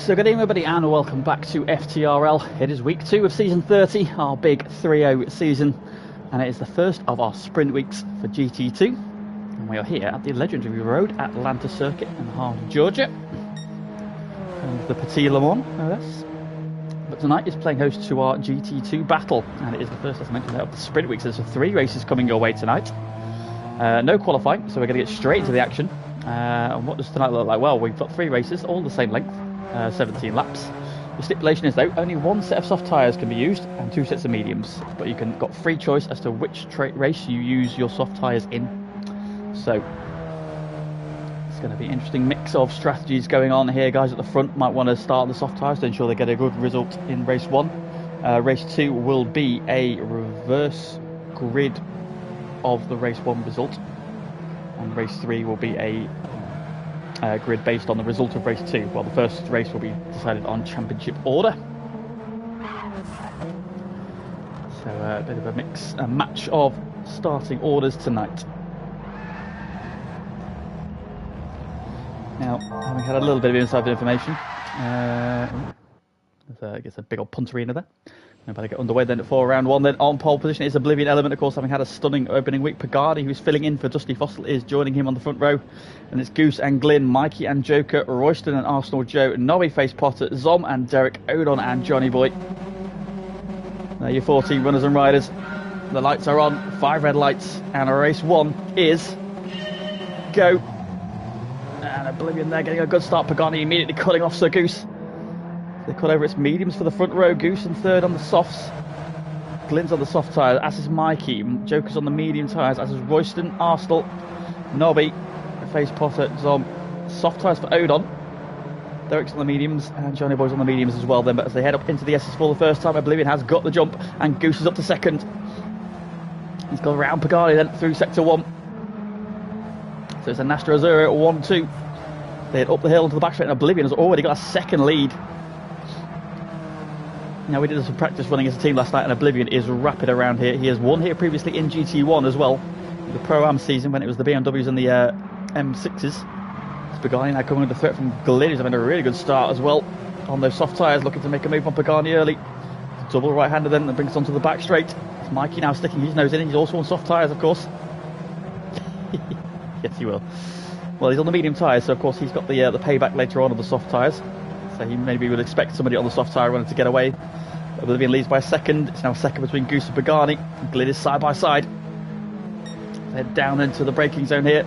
So good evening everybody and welcome back to FTRL. It is week 2 of season 30, our big 3-0 season, and it is the first of our sprint weeks for GT2. And we are here at the legendary road Atlanta circuit in the heart of Georgia. And the Petit Le Mans, no less. But tonight is playing host to our GT2 battle, and it is the first, as I mentioned, of the sprint weeks. There's 3 races coming your way tonight. No qualifying, so we're going to get straight into the action. And what does tonight look like? Well, we've got 3 races, all the same length, 17 laps. The stipulation is though, only 1 set of soft tyres can be used and 2 sets of mediums, but you can got free choice as to which race you use your soft tyres in. So it's going to be an interesting mix of strategies going on here. Guys at the front might want to start the soft tyres to ensure they get a good result in race 1. Race 2 will be a reverse grid of the race 1 result, and race 3 will be a grid based on the result of race 2. Well, the first race will be decided on championship order. So a bit of a match of starting orders tonight. Now, having had a little bit of inside information, there's a big old punt arena there. Better get underway then for round 1. Then on pole position is Oblivion Element, of course, having had a stunning opening week. Pagani, who's filling in for Dusty Fossil, is joining him on the front row. And it's Goose and Glyn, Mikey and Joker, Royston and Arsenal Joe, Nobby Face Potter, Zom and Derek, Odon and Johnny Boy. There are your 14 runners and riders. The lights are on, 5 red lights, and race 1 is go. And Oblivion there getting a good start. Pagani immediately cutting off Sir Goose. They cut over its mediums for the front row. Goose in third on the softs. Glyn's on the soft tyres, as is Mikey. Joker's on the medium tyres, as is Royston, Arsenal, Nobby, Face Potter, Zom. Soft tyres for Odon. Derek's on the mediums, and Johnny Boy's on the mediums as well then. But as they head up into the S's for the first time, Oblivion has got the jump, and Goose is up to second. He's gone around Pagani then through sector 1. So it's a Nastra Azura at 1-2. They head up the hill into the back straight, and Oblivion has already got a second lead. Now, we did some practice running as a team last night, and Oblivion is rapid around here. He has won here previously in GT1 as well, the Pro-Am season when it was the BMWs and the M6s. It's Pagani now coming under threat from Glyn, who's having a really good start as well on those soft tyres, looking to make a move on Pagani early. Double right-hander then that brings us onto the back straight. It's Mikey now sticking his nose in. He's also on soft tyres, of course. Yes, he will. Well, he's on the medium tyres, so of course he's got the payback later on of the soft tyres. So he maybe would expect somebody on the soft tyre runner to get away. Oblivion leads by a second. It's now a second between Goose and Pagani. Glyn is side by side. They're down into the braking zone here.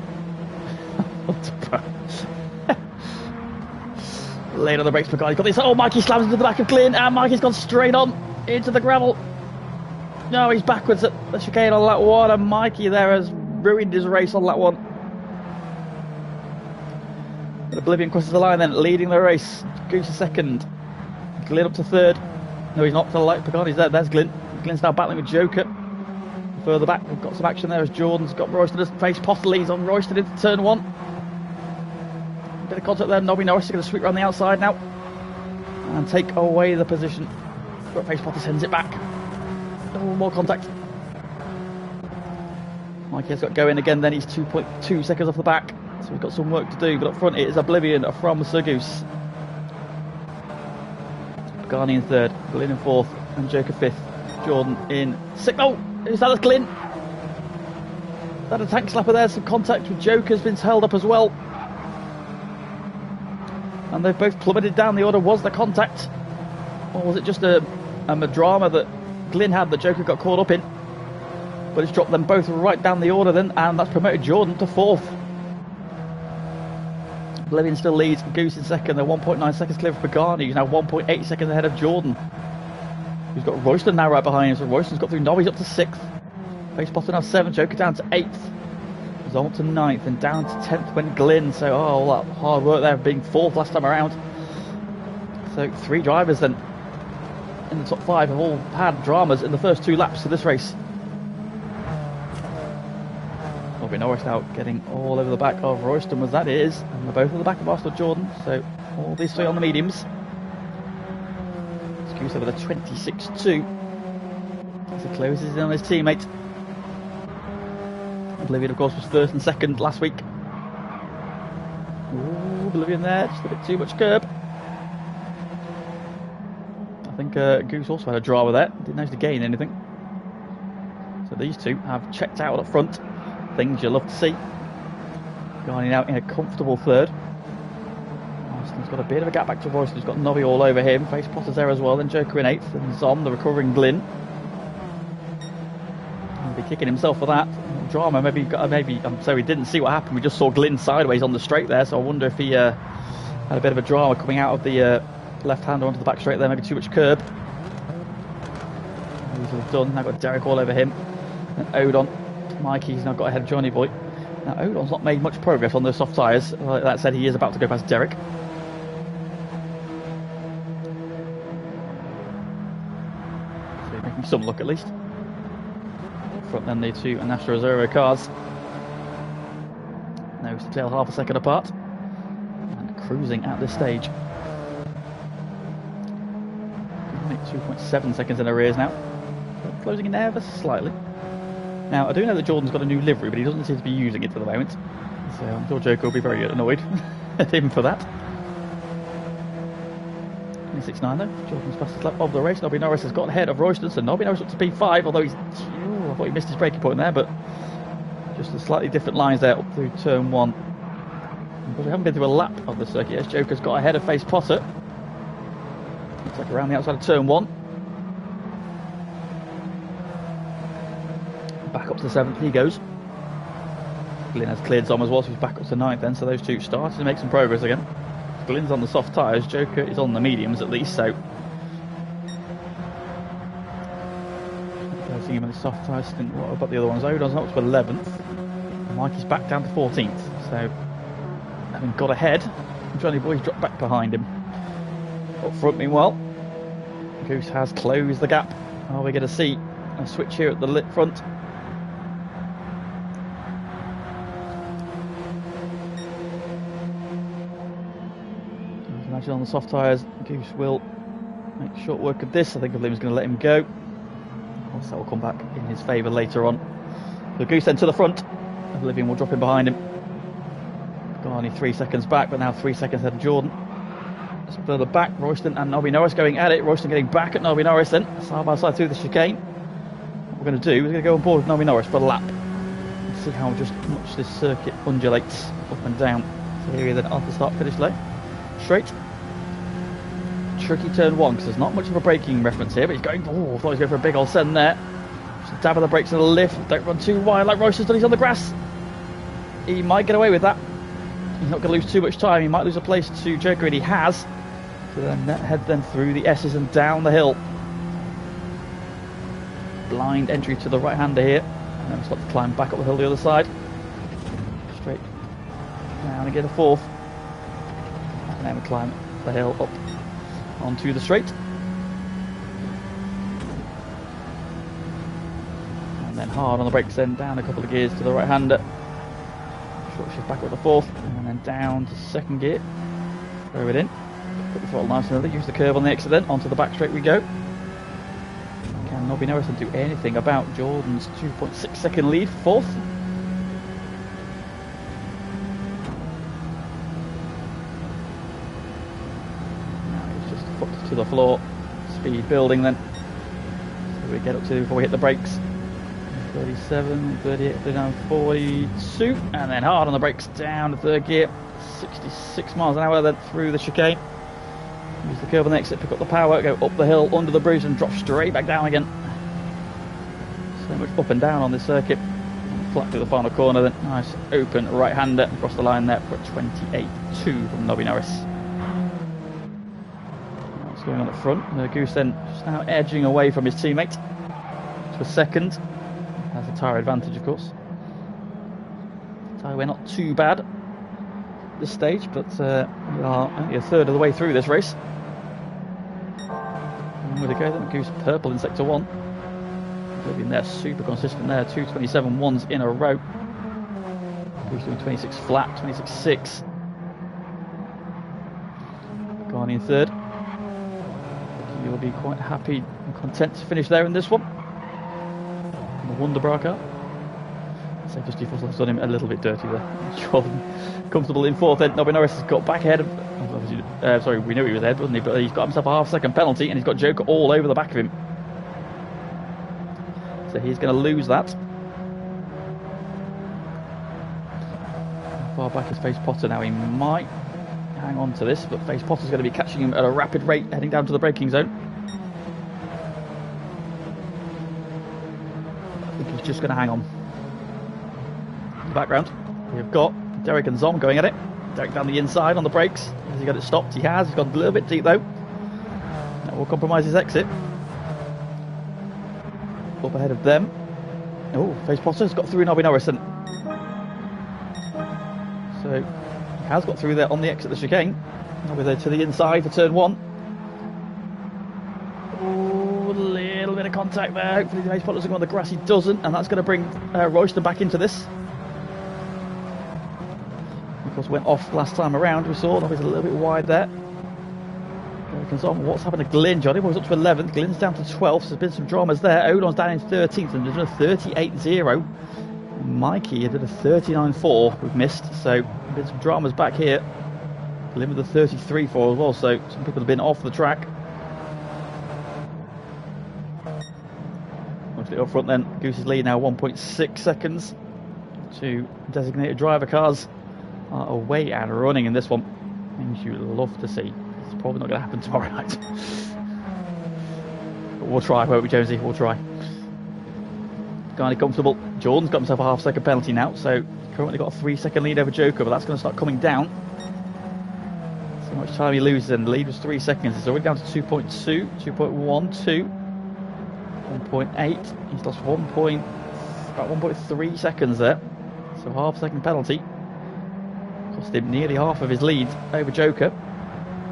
Late on the brakes, Pagani got this. Oh, Mikey slams into the back of Glyn, and Mikey's gone straight on into the gravel. No, he's backwards at the chicane on lap 1, and Mikey there has ruined his race on lap 1. Oblivion crosses the line then, leading the race. Goose is second. Glyn up to third. No, he's not to the light. Pagani's there. There's Glyn. Glyn's now battling with Joker. Further back, we've got some action there as Jordan's got Royston as Face Potter leads on Royston into turn 1. Bit of contact there. Nobby Norris is going to sweep around the outside now and take away the position. But Face Potter sends it back. Oh, more contact. Mikey has got going again then. He's 2.2 seconds off the back. So we've got some work to do, but up front it is Oblivion from Sir Goose. Pagani in third, Glyn in fourth, and Joker fifth. Jordan in sixth. Oh, is that Glyn? That a tank slapper there, some contact with Joker's been held up as well. And they've both plummeted down the order. Was the contact? Or was it just a drama that Glyn had that Joker got caught up in? But it's dropped them both right down the order then, and that's promoted Jordan to fourth. Oblivion still leads, Goose in second. They're 1.9 seconds clear of Pagani, who's now 1.8 seconds ahead of Jordan, who's got Royston now right behind him. So Royston's got through Nobby's up to 6th. Face Potter now 7th, Joker down to 8th. Zom to 9th, and down to 10th went Glyn. So, all that hard work there, being 4th last time around. So, 3 drivers then in the top 5 have all had dramas in the first 2 laps of this race. Norris now getting all over the back of Royston, as that is, and they're both at the back of Arsenal Jordan, so all these 3 on the mediums. Goose over the 26-2 as he closes in on his teammate. Oblivion, of course, was first and second last week. Ooh, Oblivion there, just a bit too much curb. Goose also had a drama there. Didn't manage to gain anything. So these two have checked out up front. Things you love to see. Garney now in a comfortable third. Austin's got a bit of a gap back to Royston's got Nobby all over him. Face Potter's there as well. Then Joker in 8th. And Zom, the recovering Glyn. He'll be kicking himself for that. Drama, maybe I'm sorry, we didn't see what happened. We just saw Glyn sideways on the straight there. So I wonder if he had a bit of a drama coming out of the left-hander onto the back straight there. Maybe too much curb. Easily done. Now got Derek all over him. And Odon. Mikey's now got ahead of Johnny Boy. Now Odon's not made much progress on those soft tyres. Like that said, he is about to go past Derek. So making some look at least. Front then the two National Reserve cars. Nose to tail half a second apart. And cruising at this stage. 2.7 seconds in arrears now. Closing in ever slightly. Now, I do know that Jordan's got a new livery, but he doesn't seem to be using it for the moment. So I'm sure Joker will be very annoyed at him for that. 26.9 though. Jordan's fastest lap of the race. Nobby Norris has got ahead of Royston, so Nobby Norris up to P5, although I thought he missed his braking point there, but just a slightly different lines there up through turn 1. Because we haven't been through a lap of the circuit yet. Joker's got ahead of Face Potter. Looks like around the outside of turn 1. Back up to the 7th he goes. Glyn has cleared Zom as well, so he's back up to 9th then, so those two starting to make some progress again. Glyn's on the soft tyres, Joker is on the mediums at least, so seeing him in the soft tyres. What about the other ones? Odon's up to 11th. Mikey's back down to 14th, so having got ahead, Johnny Boy's dropped back behind him. Up front meanwhile, Goose has closed the gap. Are we going to see a switch here at the lit front? Imagine on the soft tyres, Goose will make short work of this. I think Oblivion's going to let him go. Of course, that will come back in his favour later on. So Goose then to the front. Oblivion will drop in behind him. Gone only 3 seconds back, but now 3 seconds ahead of Jordan. Just further back, Royston and Nobby Norris going at it. Royston getting back at Nobby Norris then, side by side through the chicane. What we're going to do is we're going to go on board with Nobby Norris for a lap. And see how much this circuit undulates up and down. So here he is then on the start-finish line. Straight. Tricky turn 1 because there's not much of a braking reference here, but he's going. Oh, I thought he was going for a big old send there. Just a dab of the brakes and a lift. Don't run too wide like Royston's done. He's on the grass. He might get away with that. He's not going to lose too much time. He might lose a place to Joker, and he has. So then head then through the S's and down the hill. Blind entry to the right-hander here, and then we've got to climb back up the hill the other side. Straight down again, a 4th, and then we climb the hill up onto the straight, and then hard on the brakes, then down a couple of gears to the right-hander. Short shift back up the 4th, and then down to 2nd gear. Throw it in. Put the throttle nice and early. Use the curve on the exit then. Onto the back straight we go. Can Nobby Norris do anything about Jordan's 2.6 second lead? 4th. Now he's just foot to the floor. Speed building then. So we get up to before we hit the brakes. 37, 38, 39, 42, and then hard on the brakes down to 3rd gear. 66 miles an hour then through the chicane. Use the curve on the exit, pick up the power, go up the hill, under the bridge, and drop straight back down again. So much up and down on this circuit. Flat through the final corner then. Nice open right-hander across the line there for 28.2 from Nobby Norris. What's going on at front? Goose then just now edging away from his teammate to a 2nd. Has a tyre advantage, of course. Tyre we're not too bad at this stage, but we are only a 3rd of the way through this race. And with a go then, Goose purple in sector 1. Oblivion there, super consistent there, 2:27 ones in a row. Goose doing 26 flat, 26.6. Going in 3rd. You'll be quite happy and content to finish there in this one. The Wonderbra car. So just has done him a little bit dirty there. Jordan comfortable in 4th then. Nobby Norris has got back ahead of Sorry, we knew he was ahead, wasn't he? But he's got himself a half-second penalty, and he's got Joker all over the back of him. So he's going to lose that. How far back is Face Potter now? He might hang on to this, but Face Potter's going to be catching him at a rapid rate, heading down to the braking zone. I think he's just going to hang on. In the background, we've got Derek and Zom going at it. Derek down the inside on the brakes. Has he got it stopped? He has. He's gone a little bit deep though. That will compromise his exit. Up ahead of them. Oh, Face Potter's got through Nobby Norris. So he has got through there on the exit of the chicane. Nobby there to the inside for turn 1. Oh, a little bit of contact there. Hopefully Face Potter doesn't go on the grass. He doesn't, and that's going to bring Royston back into this. Of course, went off last time around. We saw Nobby's a little bit wide there. What's happened to Glyn? Johnny was up to 11th. Glyn's down to 12th. So there's been some dramas there. Odon's down in 13th, and there's a 38.0. Mikey did a 39.4. We've missed. So there's been some dramas back here. Glyn with a 33.4 as well. So some people have been off the track. Mostly up front then. Goose's lead now 1.6 seconds. Two designated driver cars are away and running in this one. Things you love to see. It's probably not going to happen tomorrow night. But we'll try, won't we, Jonesy? We'll try. Kind of comfortable. Jordan's got himself a half-second penalty now, so he's currently got a 3-second lead over Joker, but that's going to start coming down. So much time he loses, and the lead was 3 seconds. It's already down to 2.2, 2.1, 2, 1.8. He's lost about 1.3 seconds there. So half-second penalty. Cost him nearly half of his lead over Joker.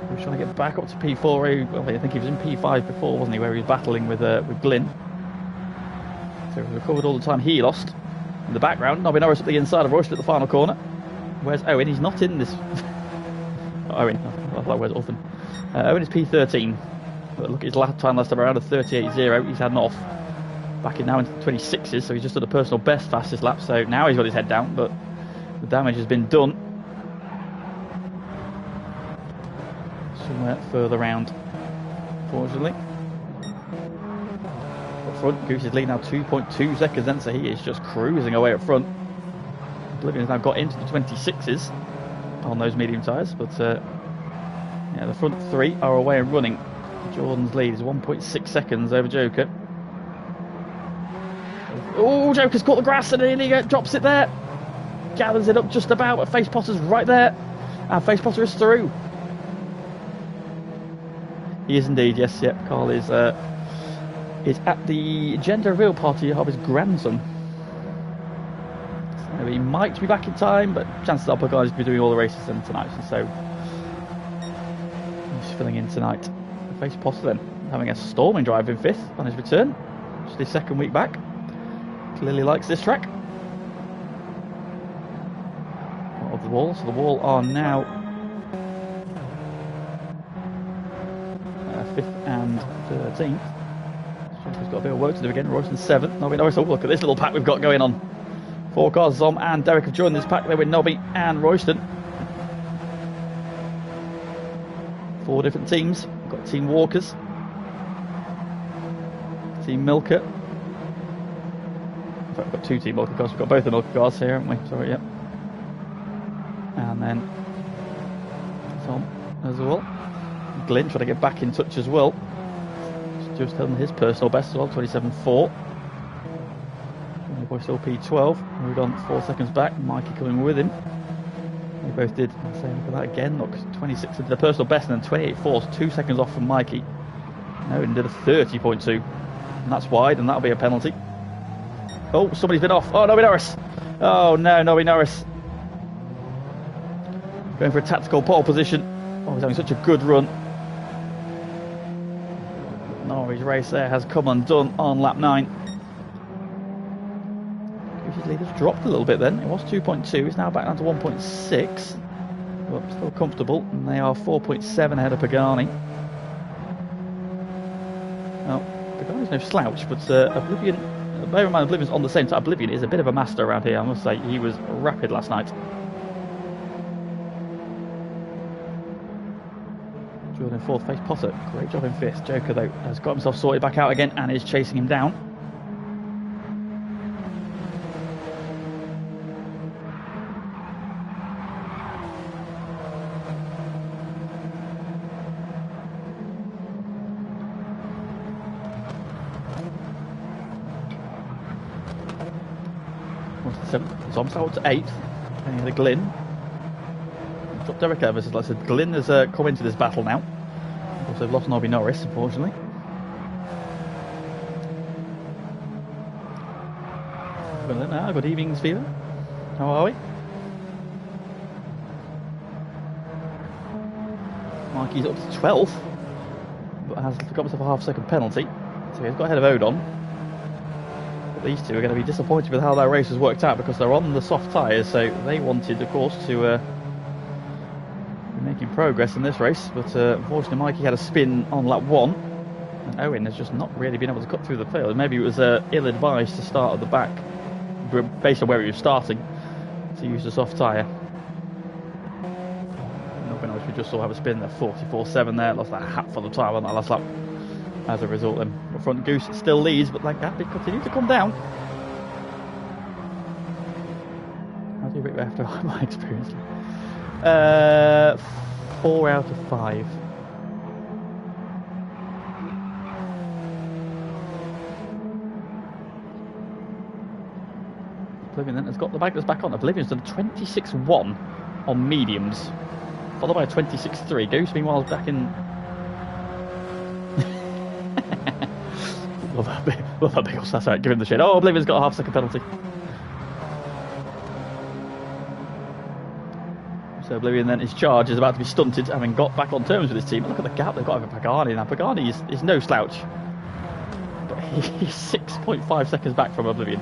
He was trying to get back up to P4. Well, I think he was in P5 before, wasn't he, where he was battling with Glyn. So he recovered all the time he lost. In the background, Nobby Norris at the inside of Royston at the final corner. Where's Owen? He's not in this. Owen. I thought where's Ulfin? Owen is P13. But look at his last time around, a 38.0. He's had an off. Back in now into 26s, so he's just done a personal best fastest lap. So now he's got his head down, but the damage has been done. Somewhere further round, fortunately. Up front, Goose is leading now 2.2 seconds then, so he is just cruising away up front. Oblivion's now got into the 26s on those medium tyres, but yeah, the front three are away and running. Jordan's lead is 1.6 seconds over Joker. Oh, Joker's caught the grass and he drops it there. Gathers it up just about, but Face Potter's right there. And Face Potter is through. He is indeed, yes, yep. Carl is at the gender reveal party of his grandson. So he might be back in time, but chances are Pagani will be doing all the races then tonight, and so he's filling in tonight. Face Potter then having a storming drive in 5th on his return. Just his second week back. Clearly likes this track. Of the wall, so the wall are now 5th and 13th. He's got a bit of work to do again. Royston 7th. Nobby Norris. Oh, look at this little pack we've got going on. 4 cars. Zom and Derek have joined this pack there with Nobby and Royston. 4 different teams. We've got Team Walkers, Team Milker. In fact, we've got 2 Team Milker cars. We've got both the Milker cars here, haven't we? Sorry, yep. And then Zom as well. Glyn trying to get back in touch as well. Just done his personal best as well, 27.4. Boy still P12. Moved on 4 seconds back. Mikey coming with him. They both did the same for that again. Look, 26 did the personal best, and then 28.4, so 2 seconds off from Mikey. Owen did a 30.2, and that's wide, and that'll be a penalty. Oh, somebody's been off. Oh, Nobby Norris. Oh no, Nobby Norris. Going for a tactical pole position. Oh, he's having such a good run. Norway's race there has come undone on lap 9. His lead has dropped a little bit then. It was 2.2, it's now back down to 1.6. But still comfortable, and they are 4.7 ahead of Pagani. Well, Pagani's no slouch, but Oblivion, bear in mind Oblivion's on the same side. Oblivion is a bit of a master around here, I must say. He was rapid last night. in fourth. Face Potter, great job in fifth. Joker though has got himself sorted back out again and is chasing him down. Zom's out to 8th. And the Glyn. Dropped Derek Evans. Like I said, Glyn has come into this battle now. Of course, they've lost Nobby Norris, unfortunately. Good evening, Fever. How are we? Mikey's up to 12th, but has got himself a half-second penalty. So he's got ahead of Odon. These two are going to be disappointed with how their race has worked out because they're on the soft tyres, so they wanted, of course, to be making progress in this race, but unfortunately Mikey had a spin on lap 1 and Owen has just not really been able to cut through the field. Maybe it was ill-advised to start at the back based on where he was starting to use the soft tyre. Nothing else, we just saw have a spin there, 44.7 there, lost that hatful of tyre on that last lap. As a result, then the front Goose still leads, but like that, they continue to come down. How do you rate after my experience? 4 out of 5. Oblivion then has got the magnets back on. Oblivion's done 26.1 on mediums, followed by a 26.3. Goose, meanwhile, is back in. Love that big old sass out, give him the shit. Oh, Oblivion's got a half-second penalty. So Oblivion then, his charge is about to be stunted, having got back on terms with his team. And look at the gap they've got over Pagani now. Pagani is no slouch, but he's 6.5 seconds back from Oblivion.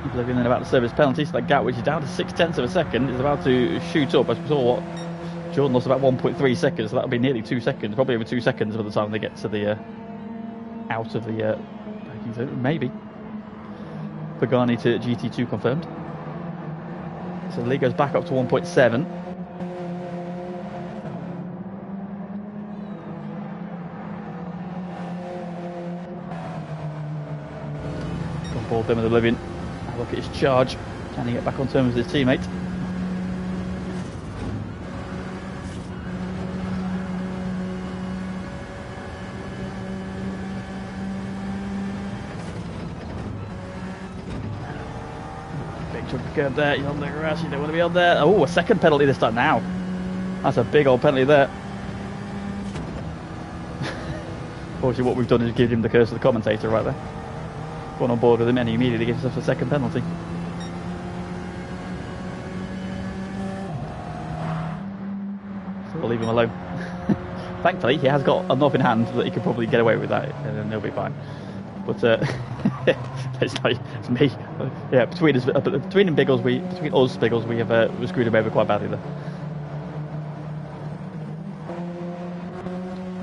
Oblivion then about to serve his penalty, so that gap, which is down to 0.6 of a second, is about to shoot up. As we saw, what Jordan lost about 1.3 seconds, so that'll be nearly 2 seconds, probably over 2 seconds by the time they get to the out of the braking zone. Maybe. Pagani to GT2 confirmed. So the lead goes back up to 1.7. On board them with Oblivion. Have a look at his charge. Can he get back on terms with his teammate? Curb there, you're on the grass, you don't want to be on there. Oh, a second penalty this time now. That's a big old penalty there. Obviously what we've done is give him the curse of the commentator right there. Gone on board with him and he immediately gives us a second penalty. So we'll leave him alone. Thankfully he has got enough in hand that he could probably get away with that and then he'll be fine. But it's me. Yeah, between us, between Biggles, between us Biggles, we screwed him over quite badly there.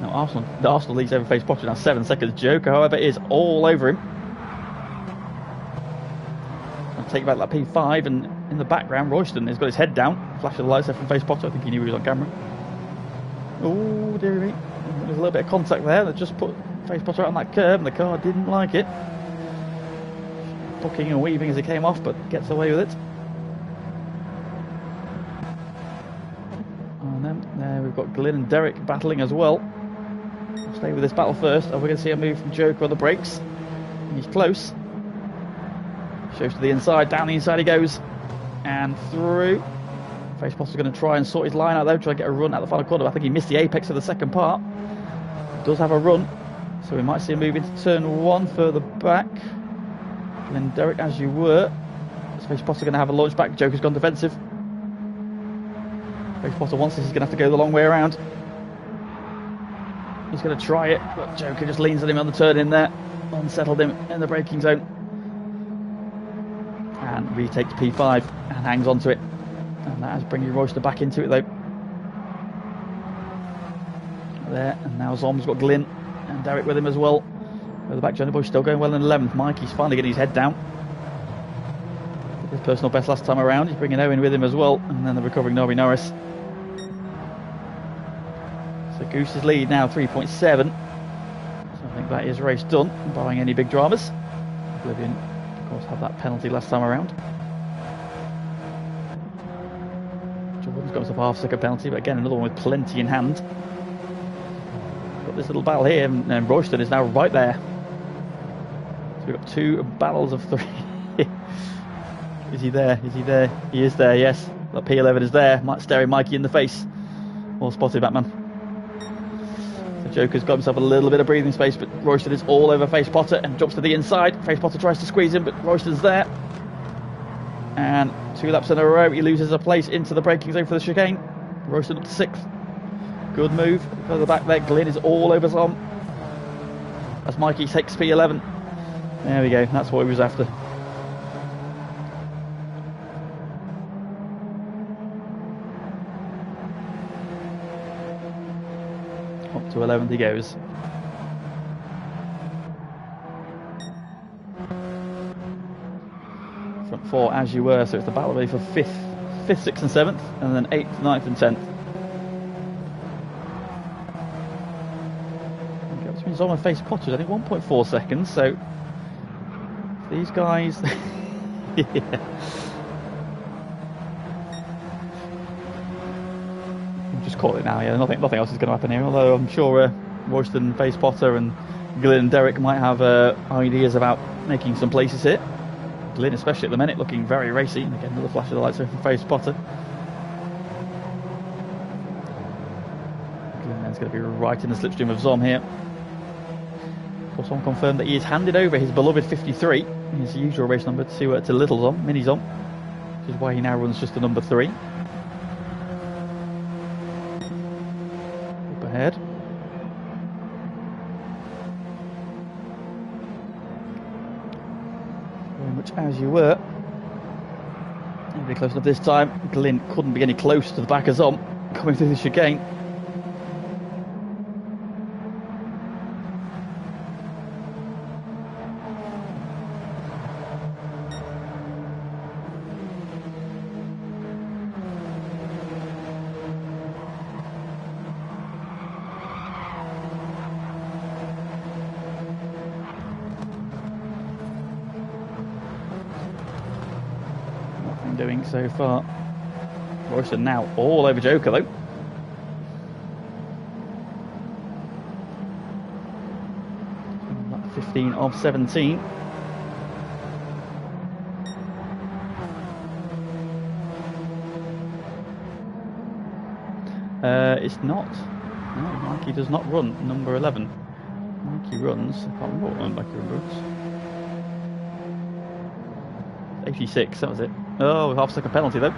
Now the Arsenal leads over Face Potter now 7 seconds. Joker, however, is all over him. I'll take back that P5, and in the background, Royston has got his head down. Flash of the lights there from Face Potter. I think he knew he was on camera. Oh dear me, there's a little bit of contact there that just put Face Potter out on that curb, and the car didn't like it. Bucking and weaving as he came off, but gets away with it. And then there we've got Glyn and Derek battling as well. We'll stay with this battle first, and we're going to see a move from Joker on the brakes. He's close. Shows to the inside, down the inside he goes, and through. Face Potter's going to try and sort his line out though, try and get a run at the final corner. I think he missed the apex of the second part. Does have a run, so we might see him move into turn 1 further back. And then Derek, as you were. Face Potter going to have a launch back. Joker's gone defensive. Face Potter wants this, he's going to have to go the long way around. He's going to try it, but Joker just leans on him on the turn in there. Unsettled him in the braking zone. And retakes P5 and hangs on to it. And that is bringing Royster back into it though. There, and now Zom's got Glyn and Derek with him as well. The back Johnny Boy still going well in 11th. Mikey's finally getting his head down. His personal best last time around. He's bringing Owen with him as well, and then the recovering Norris. So Goose's lead now 3.7. So I think that is race done, barring any big dramas. Oblivion, of course, had that penalty last time around. Jordan's got himself a half-second penalty, but again, another one with plenty in hand. Got this little battle here, and Royston is now right there. So we've got 2 battles of 3. Is he there? Is he there? He is there, yes. That P11 is there, staring Mikey in the face. Well spotted, Batman. So Joker's got himself a little bit of breathing space, but Royston is all over Face Potter and jumps to the inside. Face Potter tries to squeeze him, but Royston's there. And 2 laps in a row, he loses a place into the braking zone for the chicane. Royston up to 6th. Good move. Further back there, Glyn is all over Zom. As Mikey takes P11. There we go, that's what he was after. Up to 11th he goes. Front 4 as you were, so it's the battle ready for 5th, 6th and 7th, and then 8th, 9th and 10th. Okay, between Zom and Face Potter, I think 1.4 seconds, so these guys... yeah. Just call it now, yeah, nothing else is going to happen here, although I'm sure Royston, Face Potter and Glyn and Derek might have ideas about making some places here. Glyn especially at the minute looking very racy, and again another flash of the lights from Face Potter. Glyn then's going to be right in the slipstream of Zom here. Of course, Zom confirmed that he has handed over his beloved 53, his usual race number, to Little Zom, Mini Zom, which is why he now runs just the number 3. Ahead. Very much as you were. Very close enough this time. Glyn couldn't be any closer to the back of Zom coming through the chicane. Doing so far. Royston now all over Joker though. That 15 of 17. It's not. No, Mikey does not run number 11. Mikey runs. I can't remember what Mikey runs. 86, that was it. Oh, half-second penalty though.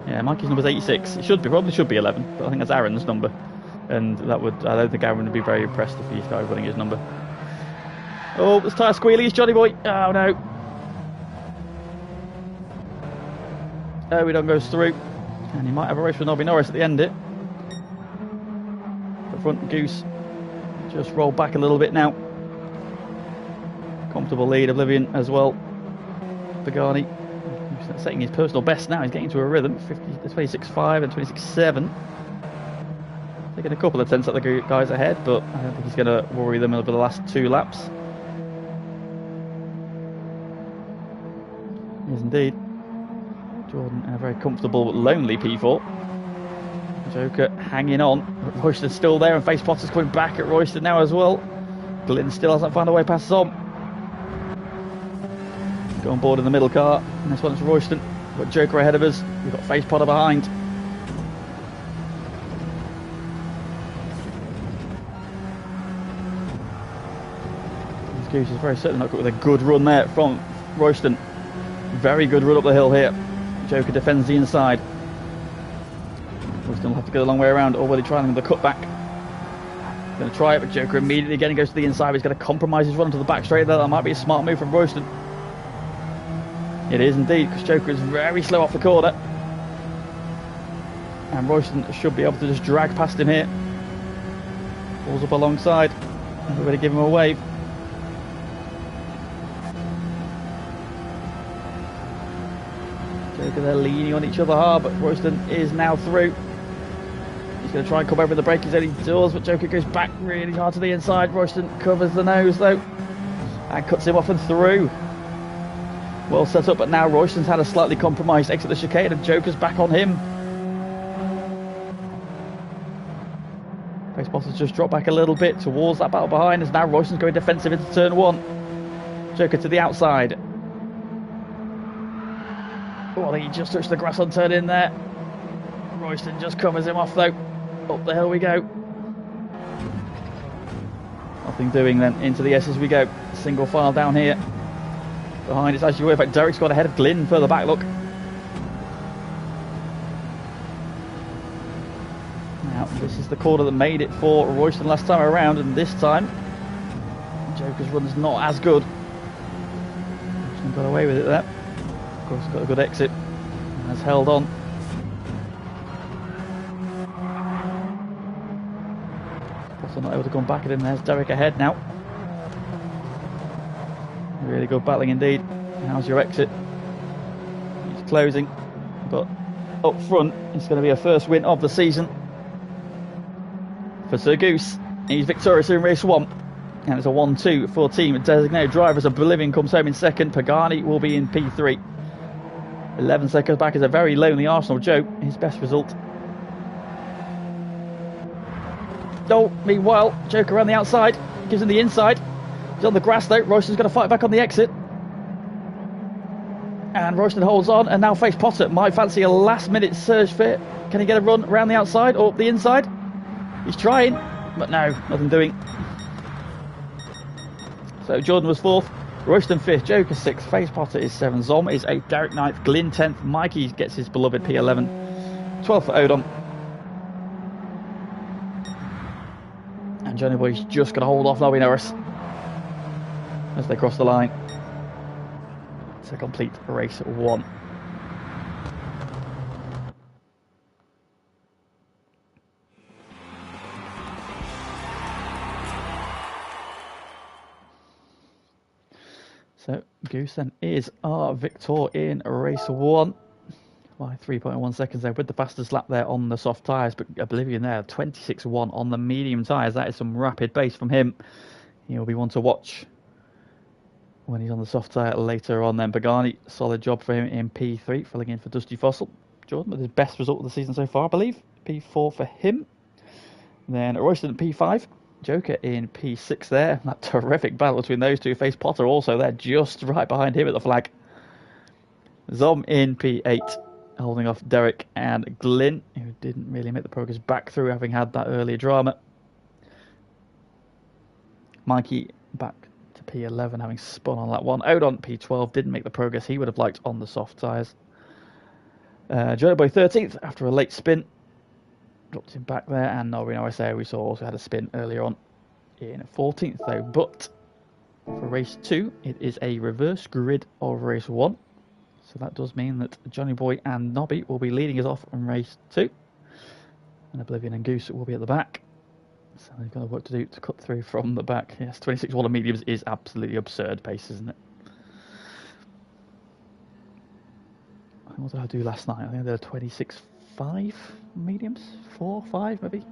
Yeah, Mikey's number's 86. It probably should be 11, but I think that's Aaron's number, and I don't think Aaron would be very impressed if he started running his number. Oh, there's tyre squealies, Johnny boy. Oh no. Oh, he done goes through, and he might have a race with Nobby Norris at the end. The front Goose just rolled back a little bit now. Comfortable lead, Oblivion as well. Pagani setting his personal best now. He's getting to a rhythm. 26.5 and 26.7. Taking a couple of tenths at the guys ahead, but I don't think he's going to worry them over the last 2 laps. Yes, indeed. Jordan in a very comfortable but lonely P4. Joker hanging on. Royston's still there, and Face Potter's coming back at Royston now as well. Glyn still hasn't found a way past Zom. Go on board in the middle car, and this one's Royston. We've got Joker ahead of us, we've got Face Potter behind. This Goose is very certainly not good with a good run there from Royston. Very good run up the hill here. Joker defends the inside. Royston will have to go the long way around, already trying the cutback. Going to try it, but Joker immediately again goes to the inside. He's going to compromise his run to the back straight there. That might be a smart move from Royston. It is indeed, because Joker is very slow off the corner. And Royston should be able to just drag past him here. Pulls up alongside. Everybody give him a wave. Joker, they're leaning on each other hard, but Royston is now through. He's going to try and come over the brake, he said he does, but Joker goes back really hard to the inside. Royston covers the nose though, and cuts him off and through. Well set up, but now Royston's had a slightly compromised exit the chicane, and Joker's back on him. Face Potter's just dropped back a little bit towards that battle behind, as now Royston's going defensive into turn 1. Joker to the outside. Oh, I think he just touched the grass on turn in there. Royston just covers him off though. Up the hill we go. Nothing doing then, into the S as we go. Single file down here. Behind it's actually worth it. Derek's got ahead of Glyn further back, look. Now, this is the corner that made it for Royston last time around, and this time, Joker's run's not as good. Royston got away with it there. Of course, got a good exit, and has held on. Also not able to come back at him. There's Derek ahead now. Really good battling indeed. How's your exit? He's closing, but up front it's going to be a first win of the season for Sir Goose. He's victorious in race 1, and it's a 1-2 for team designated drivers. Oblivion comes home in second. Pagani will be in P3. 11 seconds back is a very lonely Arsenal Joe, his best result. Oh, meanwhile, Joker around the outside, gives him the inside. He's on the grass though. Royston's going to fight back on the exit. And Royston holds on, and now Face Potter might fancy a last minute surge fit. Can he get a run around the outside or the inside? He's trying, but no, nothing doing. So Jordan was 4th, Royston 5th, Joker 6th, Face Potter is 7th, Zom is 8th, Derek 9th, Glyn 10th, Mikey gets his beloved P11, 12th for Odom. And Johnny Boy's just going to hold off Nobby Norris as they cross the line to complete race 1. So Goose then is our victor in race 1 by 3.1 seconds there, with the fastest lap there on the soft tyres, but Oblivion there 26.1 on the medium tyres. That is some rapid pace from him. He'll be one to watch when he's on the soft tyre later on. Then Pagani, solid job for him in P3, filling in for Dusty Fossil. Jordan with his best result of the season so far, I believe. P4 for him. Then Royston at P5. Joker in P6 there. That terrific battle between those two. Face Potter also there, just right behind him at the flag. Zom in P8, holding off Derek and Glyn, who didn't really make the progress back through, having had that earlier drama. Mikey back to P11, having spun on that one. Odon P12, didn't make the progress he would have liked on the soft tyres. Johnny Boy 13th after a late spin. Dropped him back there, and Noreen RSA we saw also had a spin earlier on in 14th though. But for race 2, it is a reverse grid of race 1. So that does mean that Johnny Boy and Nobby will be leading us off on race 2. And Oblivion and Goose will be at the back. So they've got work to do to cut through from the back. Yes, 26.1 on mediums is absolutely absurd pace, isn't it? What did I do last night? I think I did a 26.5 mediums? 4, 5 maybe?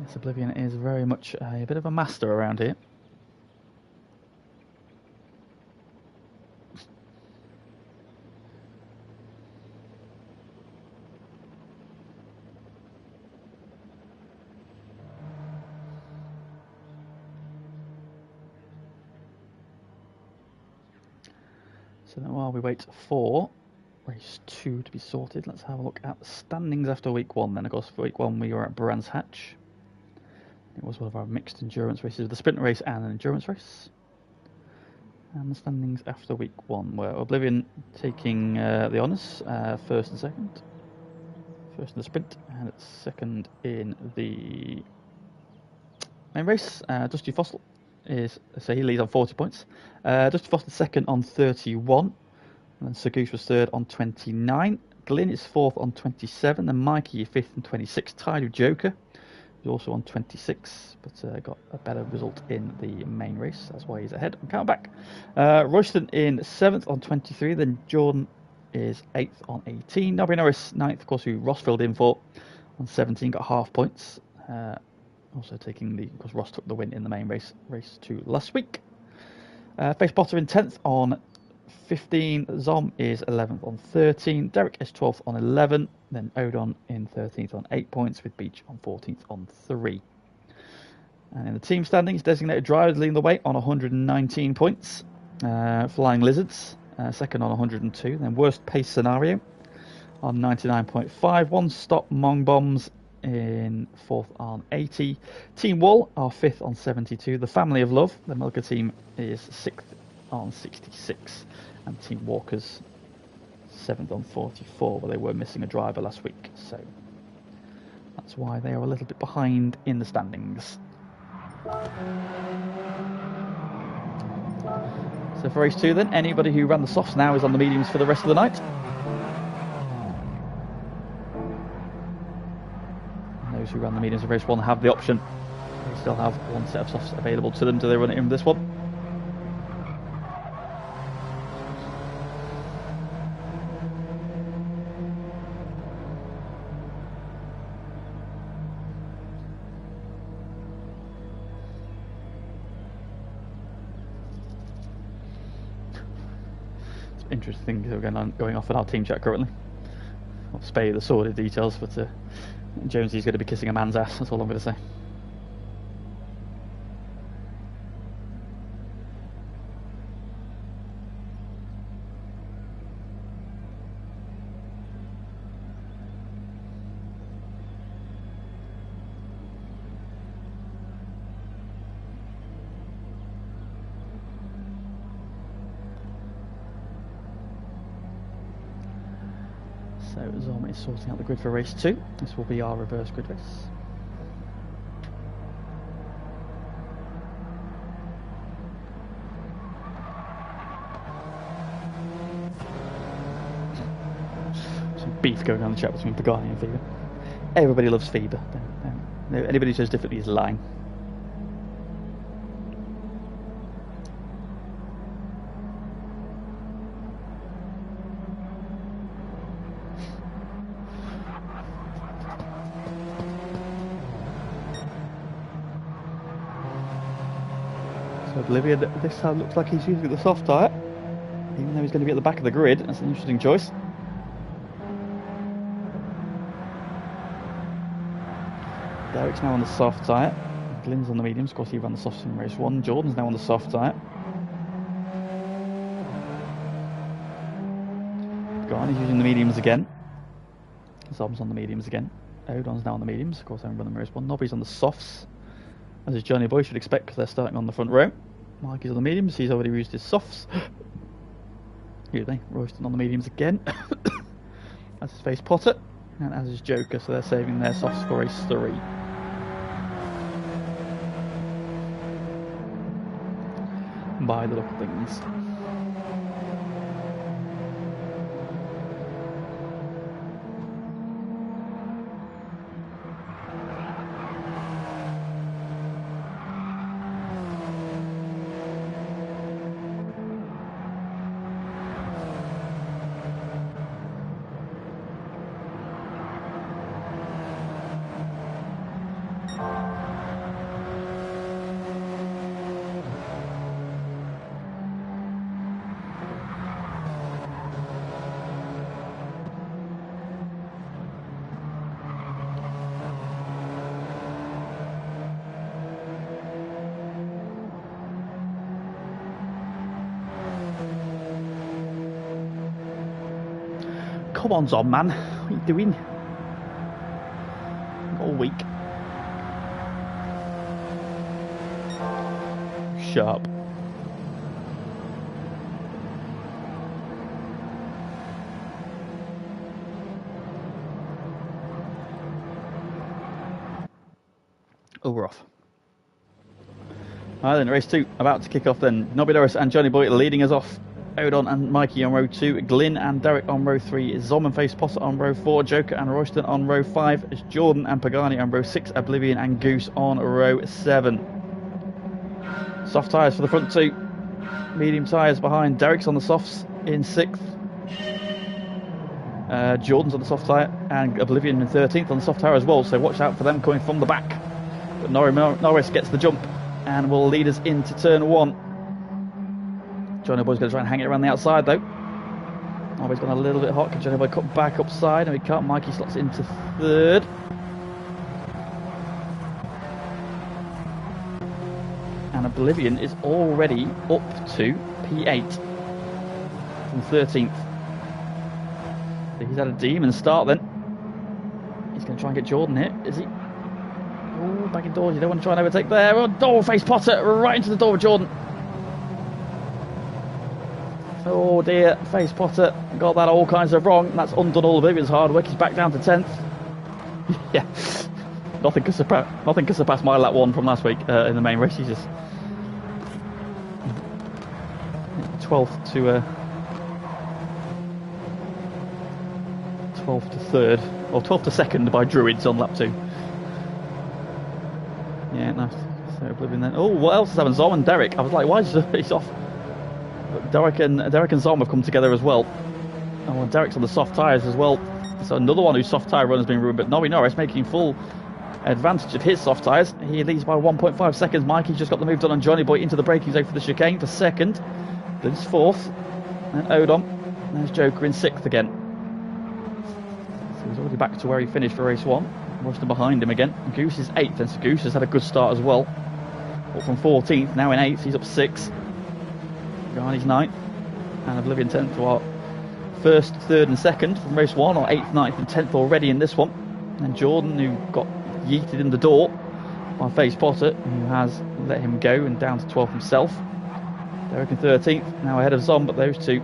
Yes, Oblivion is very much a bit of a master around here. So then while we wait for race 2 to be sorted, let's have a look at the standings after week 1 then. Of course, for week 1 we were at Brands Hatch. It was one of our mixed endurance races, the sprint race and an endurance race. And the standings after week 1 were Oblivion taking the honours, first and second. First in the sprint, and it's second in the main race. Dusty Fossil is, so he leads on 40 points. Dusty Fossil second on 31. And then Sir Goose was third on 29. Glyn is fourth on 27. Then Mikey 5th on 26, tied with Joker, He's also on 26, but got a better result in the main race. That's why he's ahead on countback. Royston in 7th on 23. Then Jordan is 8th on 18. Nobby Norris 9th, of course, who Ross filled in for on 17, got half points. Also taking because Ross took the win in the main race 2 last week. Face Potter in 10th on 15. Zom is 11th on 13. Derek is 12th on 11. Then Odon in 13th on 8 points, with Beach on 14th on 3. And in the team standings, designated drivers leading the way on 119 points. Flying Lizards second on 102. Then worst pace scenario on 99.5. One stop Mong Bombs in 4th on 80. Team Wool are 5th on 72. The Family of Love, the Milker team, is 6th on 66. And Team Walkers 7th on 44, but they were missing a driver last week, so that's why they are a little bit behind in the standings. So for race 2 then, anybody who ran the softs now is on the mediums for the rest of the night. And those who ran the mediums of race 1 have the option. They still have one set of softs available to them. Do they run it in this one? Interesting things are going off in our team chat currently. I'll spare you the sordid details, but Jonesy's going to be kissing a man's ass, that's all I'm going to say. So Zom is sorting out the grid for race 2. This will be our reverse grid race. Some beef going on in the chat between Pagani and Fever. Everybody loves Fever. Anybody who says differently is lying. Olivia, this time looks like he's using the soft tyre, even though he's going to be at the back of the grid. That's an interesting choice. Derek's now on the soft tyre. Glyn's on the mediums. Of course, he ran the softs in race 1. Jordan's now on the soft tyre. Garney's using the mediums again. Zom's on the mediums again. Odon's now on the mediums. Of course, they haven't run them in race 1. Nobby's on the softs, as is Johnny Boy should expect, because they're starting on the front row. Mikey's on the mediums, he's already used his softs. Here they, Royston on the mediums again. That's his Face Potter, and as his Joker, so they're saving their softs for race 3. By the look of things. Come on, Zom, man. What are you doing? All week. Sharp. Oh, we're off. Alright then, race 2 about to kick off then. Nobby Norris and Johnny Boy leading us off Odon and Mikey on row 2, Glyn and Derek on row 3, Zom and Face Potter on row 4, Joker and Royston on row 5, it's Jordan and Pagani on row 6, Oblivion and Goose on row 7. Soft tyres for the front 2, medium tyres behind. Derek's on the softs in 6th, Jordan's on the soft tyre, and Oblivion in 13th on the soft tyre as well, so watch out for them coming from the back. But Norris gets the jump and will lead us into turn 1. Johnny Boy's going to try and hang it around the outside though. Norway's gone a little bit hot. Can Johnny Boy cut back upside? And we can't. Mikey slots into 3rd. And Oblivion is already up to P8 from 13th. He's had a demon start then. He's going to try and get Jordan here, is he? Oh, back indoors. You don't want to try and overtake there. Oh, Face Potter right into the door of Jordan. Oh dear, Face Potter got that all kinds of wrong. That's undone all of Oblivion's hard work. He's back down to 10th. Yeah, nothing can surpass my lap 1 from last week in the main race. He's just 12th to 3rd, or 12th to 2nd by Druids on lap 2. Yeah, no, so Oblivion then. Oh, what else is happening? Zom and Derek. I was like, why is he off? Derek and Zom have come together as well. Oh, and Derek's on the soft tyres as well. So another one whose soft tyre run has been ruined. But Nobby Norris making full advantage of his soft tyres. He leads by 1.5 seconds. Mikey's just got the move done on Johnny Boy into the braking zone for the chicane for 2nd. Glenn's 4th. And Odom. There's Joker in 6th again. So he's already back to where he finished for race 1. Royston behind him again. Goose is 8th. And so Goose has had a good start as well. Up from 14th. Now in 8th. He's up 6. He's 9th, and Oblivion 10th to our 1st, 3rd and 2nd from race 1, or 8th, 9th and 10th already in this one. And Jordan, who got yeeted in the door by Face Potter, who has let him go and down to 12th himself. Derek in 13th, now ahead of Zom, but those two,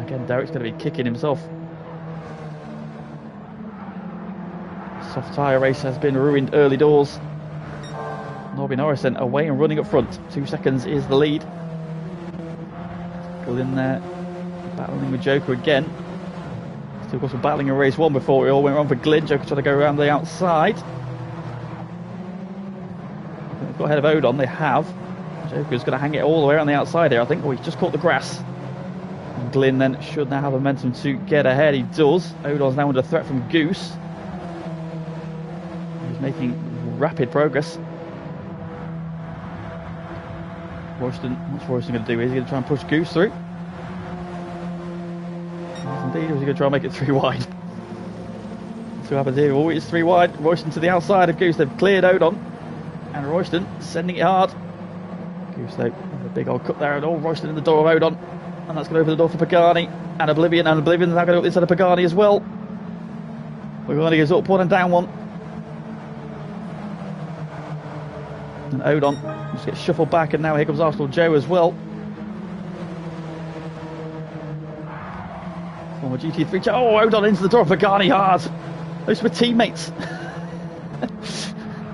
again Derek's going to be kicking himself. Soft tyre race has been ruined early doors. Norby Norris then away and running up front, 2 seconds is the lead. In there, battling with Joker again. Still got some battling in race 1 before it all went wrong for Glyn. Joker trying to go around the outside. I think they've got ahead of Odon. They have. Joker's going to hang it all the way around the outside here, I think. Oh, he's just caught the grass. And Glyn then should now have momentum to get ahead. He does. Odon's now under threat from Goose. He's making rapid progress. Royston, what's Royston going to do? Is he going to try and push Goose through? Yes, indeed. Or is he going to try and make it 3 wide? That's what happens here. Oh, it's 3 wide. Royston to the outside of Goose. They've cleared Odon. And Royston sending it hard. Goose, though, with a big old cut there. And all Royston in the door of Odon. And that's going to open the door for Pagani. And Oblivion. And Oblivion's now going to open inside of Pagani as well. Pagani goes up 1 and down 1. And Odon just gets shuffled back, and now here comes Arsenal Joe as well. Former GT3. Oh, Odon into the door of Pagani hard. Those were teammates.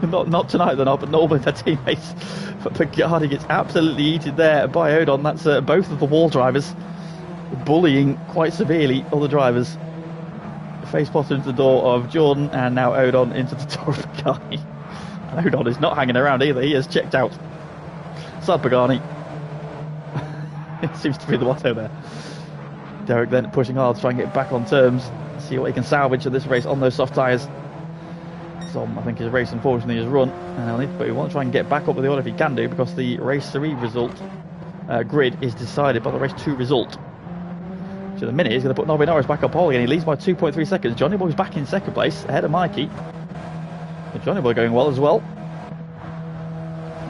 not tonight, they're not, but normally they're teammates. But Pagani gets absolutely eaten there by Odon. That's both of the wall drivers bullying quite severely other drivers. Face Potter into the door of Jordan, and now Odon into the door of Pagani. Odon is not hanging around either, he has checked out. Sad Pagani. It seems to be the motto there. Derek then pushing hard to try and get back on terms, see what he can salvage of this race on those soft tyres. Zom, I think his race unfortunately has run, but he wants to try and get back up with the order if he can do, because the race 3 result grid is decided by the race 2 result. So the minute he's going to put Norby Norris back up pole again. He leads by 2.3 seconds. Johnny Boy's back in 2nd place, ahead of Mikey. Johnny Boy going well as well.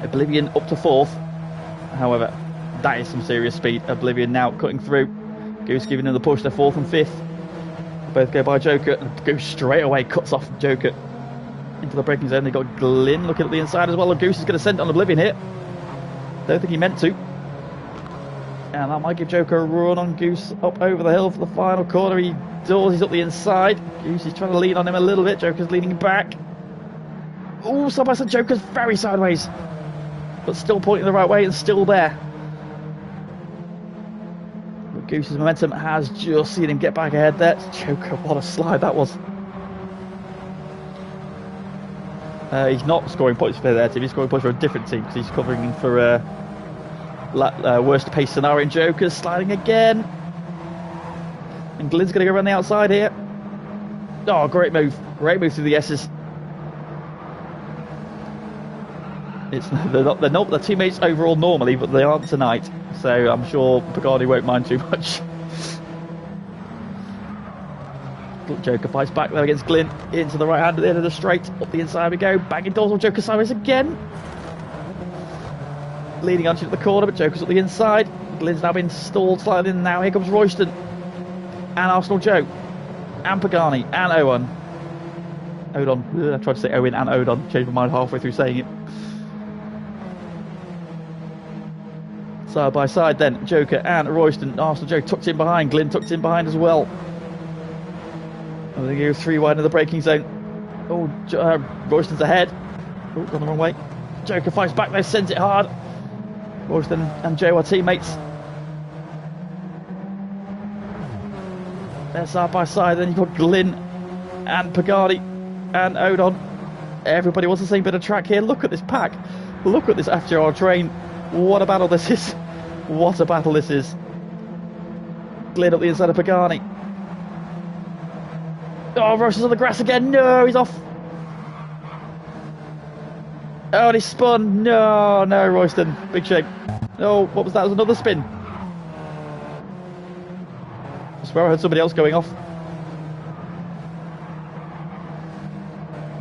Oblivion up to 4th. However, that is some serious speed. Oblivion now cutting through. Goose giving him the push. They're 4th and 5th. Both go by Joker. Goose straight away cuts off Joker into the braking zone. They've got Glyn looking at the inside as well. And Goose is going to send it on Oblivion here. Don't think he meant to. And that might give Joker a run on Goose up over the hill for the final corner. He does. He's up the inside. Goose is trying to lean on him a little bit. Joker's leaning back. Oh, side by side, Joker's very sideways, but still pointing the right way and still there. But Goose's momentum has just seen him get back ahead there. Joker, what a slide that was. He's not scoring points for their team, he's scoring points for a different team because he's covering for worst pace scenario. And Joker's sliding again. And Glenn's going to go around the outside here. Oh, great move through the S's. They're not the teammates overall normally, but they aren't tonight. So I'm sure Pagani won't mind too much. Joker fights back there against Glynn. Into the right hand at the end of the straight. Up the inside we go. Banging doors on Joker sideways again. Leading onto the corner, but Joker's up the inside. Glynn's now been stalled slightly. Now here comes Royston. And Arsenal Joe. And Pagani. And Owen. Odon. I tried to say Owen and Odon. Changed my mind halfway through saying it. Side by side then. Joker and Royston. Arsenal Joe tucked in behind. Glynn tucked in behind as well. They go 3 wide in the braking zone. Oh, Royston's ahead. Oh, gone the wrong way. Joker fights back there, sends it hard. Royston and Joe are teammates. They're side by side. Then you've got Glynn and Pagani and Odon. Everybody wants the same bit of track here. Look at this pack. Look at this FTRL train. What a battle this is. What a battle this is. Glynn up the inside of Pagani. Oh, Royston's on the grass again. No, he's off. Oh, and he spun. No, Royston. Big shame. Oh, what was that? It was another spin. I swear I heard somebody else going off.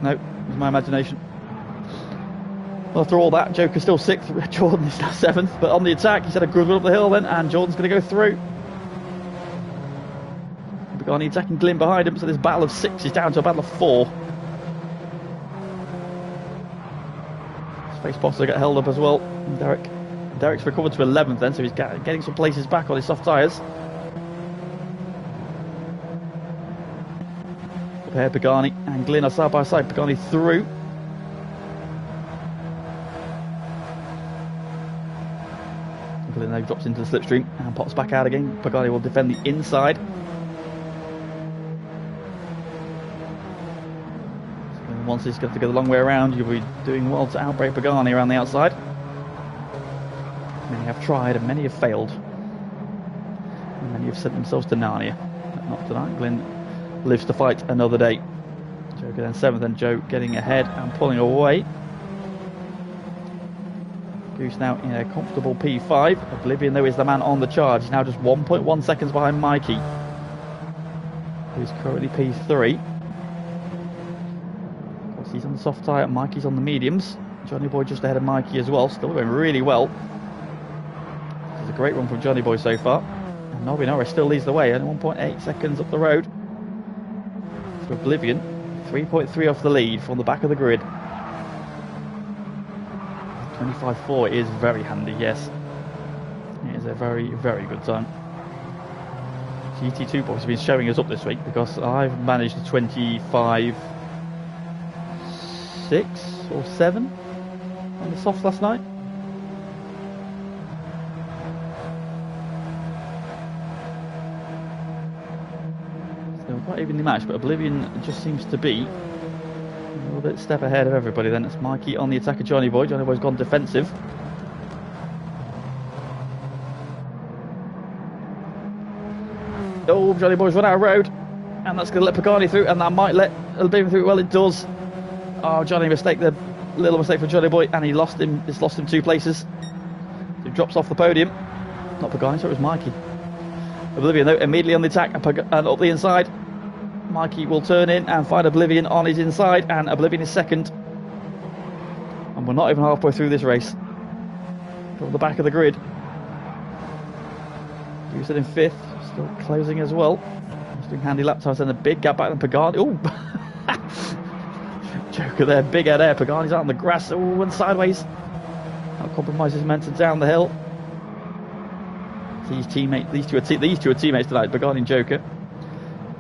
No, it was my imagination. Well, after all that, Joker's still 6th. Jordan is now 7th. But on the attack, he's had a good run up the hill then, and Jordan's going to go through. Pagani attacking Glynn behind him, so this battle of 6 is down to a battle of 4. Space Poster got held up as well. And Derek's recovered to 11th then, so he's getting some places back on his soft tyres. Up here, Pagani and Glynn are side by side. Pagani through. Glynn now drops into the slipstream and pops back out again. Pagani will defend the inside. Once he's got to go the long way around, you'll be doing well to outbrake Pagani around the outside. Many have tried and many have failed. And many have sent themselves to Narnia. But not tonight. Glynn lives to fight another day. Joker then 7th, and Joe getting ahead and pulling away. Goose now in a comfortable P5. Oblivion though is the man on the charge. He's now just 1.1 seconds behind Mikey, who's currently P3. He's on the soft tyre, Mikey's on the mediums. Johnny Boy just ahead of Mikey as well, still going really well. This is a great run from Johnny Boy so far. And Nobinora still leads the way, only 1.8 seconds up the road. For Oblivion, 3.3 off the lead from the back of the grid. 25.4 is very handy, yes. It is a very, very good time. GT2 boys have been showing us up this week because I've managed a 25.6 or 7 on the softs last night. So quite evenly matched, but Oblivion just seems to be a little bit step ahead of everybody. Then it's Mikey on the attack of Johnny Boy. Johnny Boy's gone defensive. Oh, Johnny Boy's run out of road, and that's going to let Pagani through, and that might let Oblivion through. Well, it does. Oh, Johnny mistake, the little mistake for Johnny Boy, and he lost him. It's lost him 2 places. So he drops off the podium. Not Pagani, so it was Mikey. Oblivion though immediately on the attack and up the inside. Mikey will turn in and find Oblivion on his inside, and Oblivion is 2nd. And we're not even halfway through this race. From the back of the grid. He's in 5th, still closing as well. Just doing handy lap times and a big gap back than Pagani. Oh. Joker there, big head air. Pagani's out on the grass. Oh, and sideways. That compromises momentum down the hill. These two are teammates tonight. Pagani and Joker.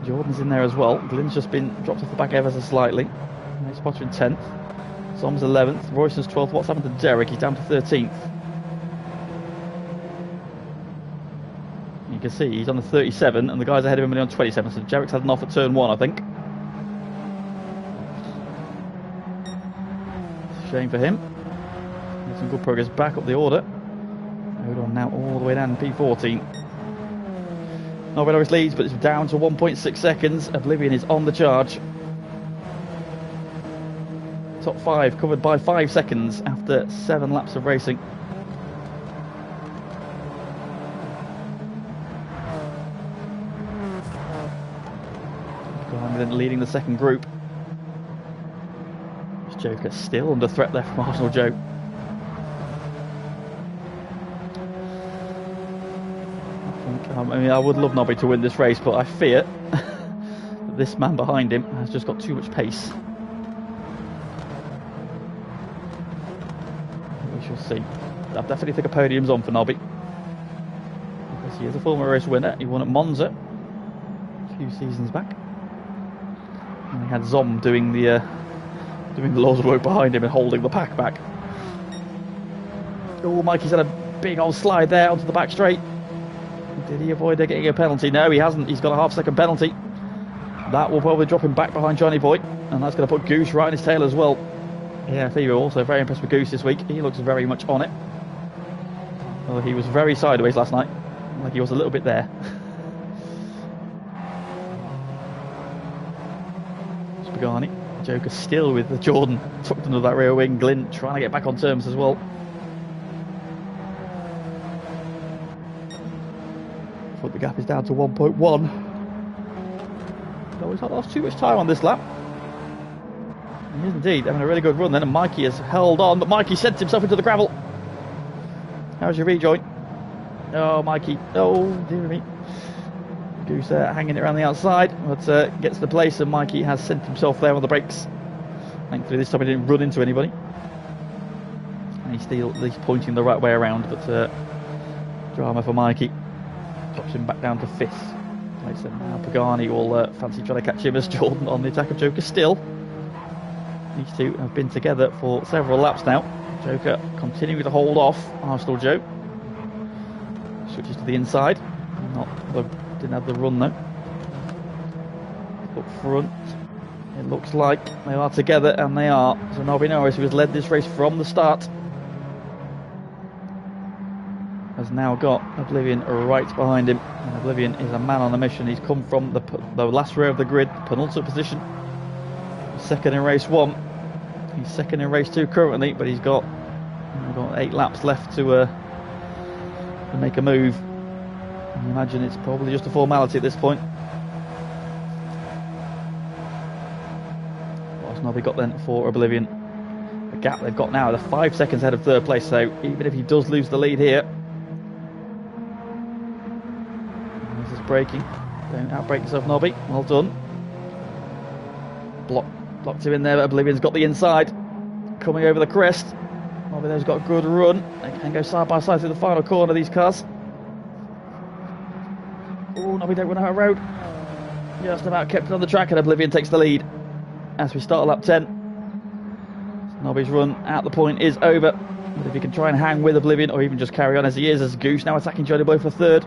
Jordan's in there as well. Glynn's just been dropped off the back ever so slightly. He's Potter in 10th. Som's 11th. Royston's 12th. What's happened to Derek? He's down to 13th. can see he's on the 37 and the guys ahead of him are on 27, so Jarrek's had an off at turn 1, I think. Shame for him. Made some good progress back up the order. Hold on now all the way down to P14. Nobby Norris leads, but it's down to 1.6 seconds. Oblivion is on the charge. Top 5 covered by 5 seconds after 7 laps of racing. Then leading the second group. This Joker still under threat there from Arsenal Joe. I mean, I would love Nobby to win this race, but I fear that this man behind him has just got too much pace. We shall see. I definitely think a podium's on for Nobby, because he is a former race winner. He won at Monza a few seasons back. And he had Zom doing the Lord's work behind him and holding the pack back. Oh, Mikey's had a big old slide there onto the back straight. Did he avoid getting a penalty? No, he hasn't. He's got a half-second penalty. That will probably drop him back behind Johnny Boy, and that's going to put Goose right in his tail as well. Yeah, Theo also very impressed with Goose this week. He looks very much on it. Well, he was very sideways last night, like he was a little bit there. Pagani. Joker still with the Jordan tucked under that rear wing. Glynn trying to get back on terms as well. But the gap is down to 1.1. No, he's not lost too much time on this lap. He is indeed having a really good run then, and Mikey has held on, but Mikey sent himself into the gravel. How's your rejoin? Oh, Mikey. Oh, dear me. Goose hanging it around the outside, but gets the place, and Mikey has sent himself there on the brakes. Thankfully this time he didn't run into anybody, and he's pointing the right way around, but drama for Mikey. Drops him back down to 5th place, and now Pagani will fancy trying to catch him as Jordan on the attack of Joker still. These two have been together for several laps now. Joker continuing to hold off Arsenal Joe. Switches to the inside. Didn't have the run though. Up front, it looks like they are together, and they are. So Nobby Norris, who has led this race from the start, has now got Oblivion right behind him. And Oblivion is a man on a mission. He's come from the last row of the grid, penultimate position. Second in race 1. He's second in race 2 currently, but he's got 8 laps left to make a move. I imagine it's probably just a formality at this point. What's Nobby got then for Oblivion? The gap they've got now, they're 5 seconds ahead of third place, so even if he does lose the lead here, this is braking. Don't outbrake yourself, Nobby. Well done. Blocked him in there, but Oblivion's got the inside. Coming over the crest. Nobby there's got a good run. They can go side by side through the final corner, these cars. Oh, Nobby don't run out of road. Just about kept it on the track, and Oblivion takes the lead as we start lap 10. So Nobby's run out the point is over, but if he can try and hang with Oblivion, or even just carry on as he is, as Goose now attacking Johnny Boy for 3rd.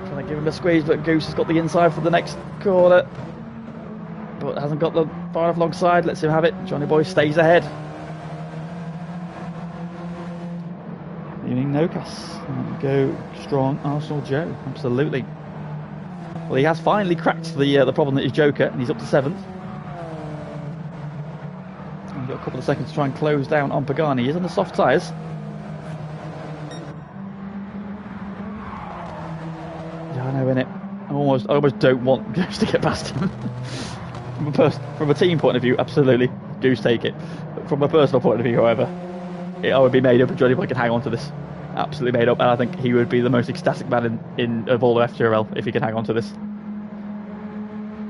Trying to give him a squeeze, but Goose has got the inside for the next corner, but hasn't got the far enough long side. Lets him have it. Johnny Boy stays ahead. Nokas. Go strong, Arsenal Joe. Absolutely. Well, he has finally cracked the problem that is Joker, and he's up to 7th. And he's got a couple of seconds to try and close down on Pagani. He's on the soft tyres. Yeah, I know, innit? I almost don't want Goose to get past him. From a team point of view, absolutely, Goose take it. But from a personal point of view, however, I would be made up if Johnny Boy could hang on to this. Absolutely made up, and I think he would be the most ecstatic man of all of FTRL if he can hang on to this.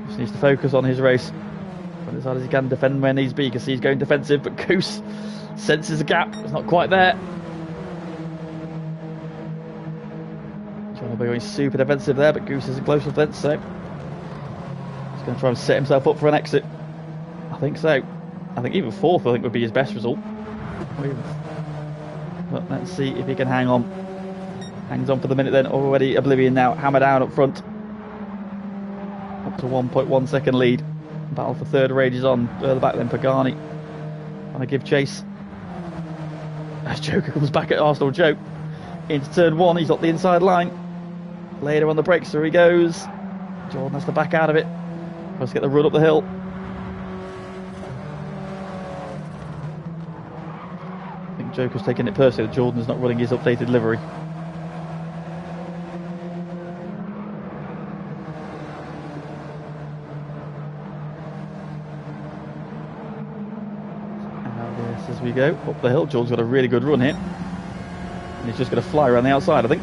Just needs to focus on his race, run as hard as he can, defend where needs be, because he's going defensive, but Goose senses a gap. It's not quite there. Trying to be going super defensive there, but Goose is a close defence, so he's going to try and set himself up for an exit. I think so. I think even 4th, I think, would be his best result. But let's see if he can hang on. Hangs on for the minute then, already Oblivion now, hammer down up front. Up to 1.1 second lead. Battle for third rages on, further back then Pagani. Trying to give chase. As Joker comes back at Arsenal, Joe. Into turn one, he's got the inside line. Later on the brakes, there he goes. Jordan has to back out of it. Let's get the run up the hill. I think Joker's taking it personally that Jordan's not running his updated livery. As we go up the hill, Jordan's got a really good run here, and he's just going to fly around the outside, I think.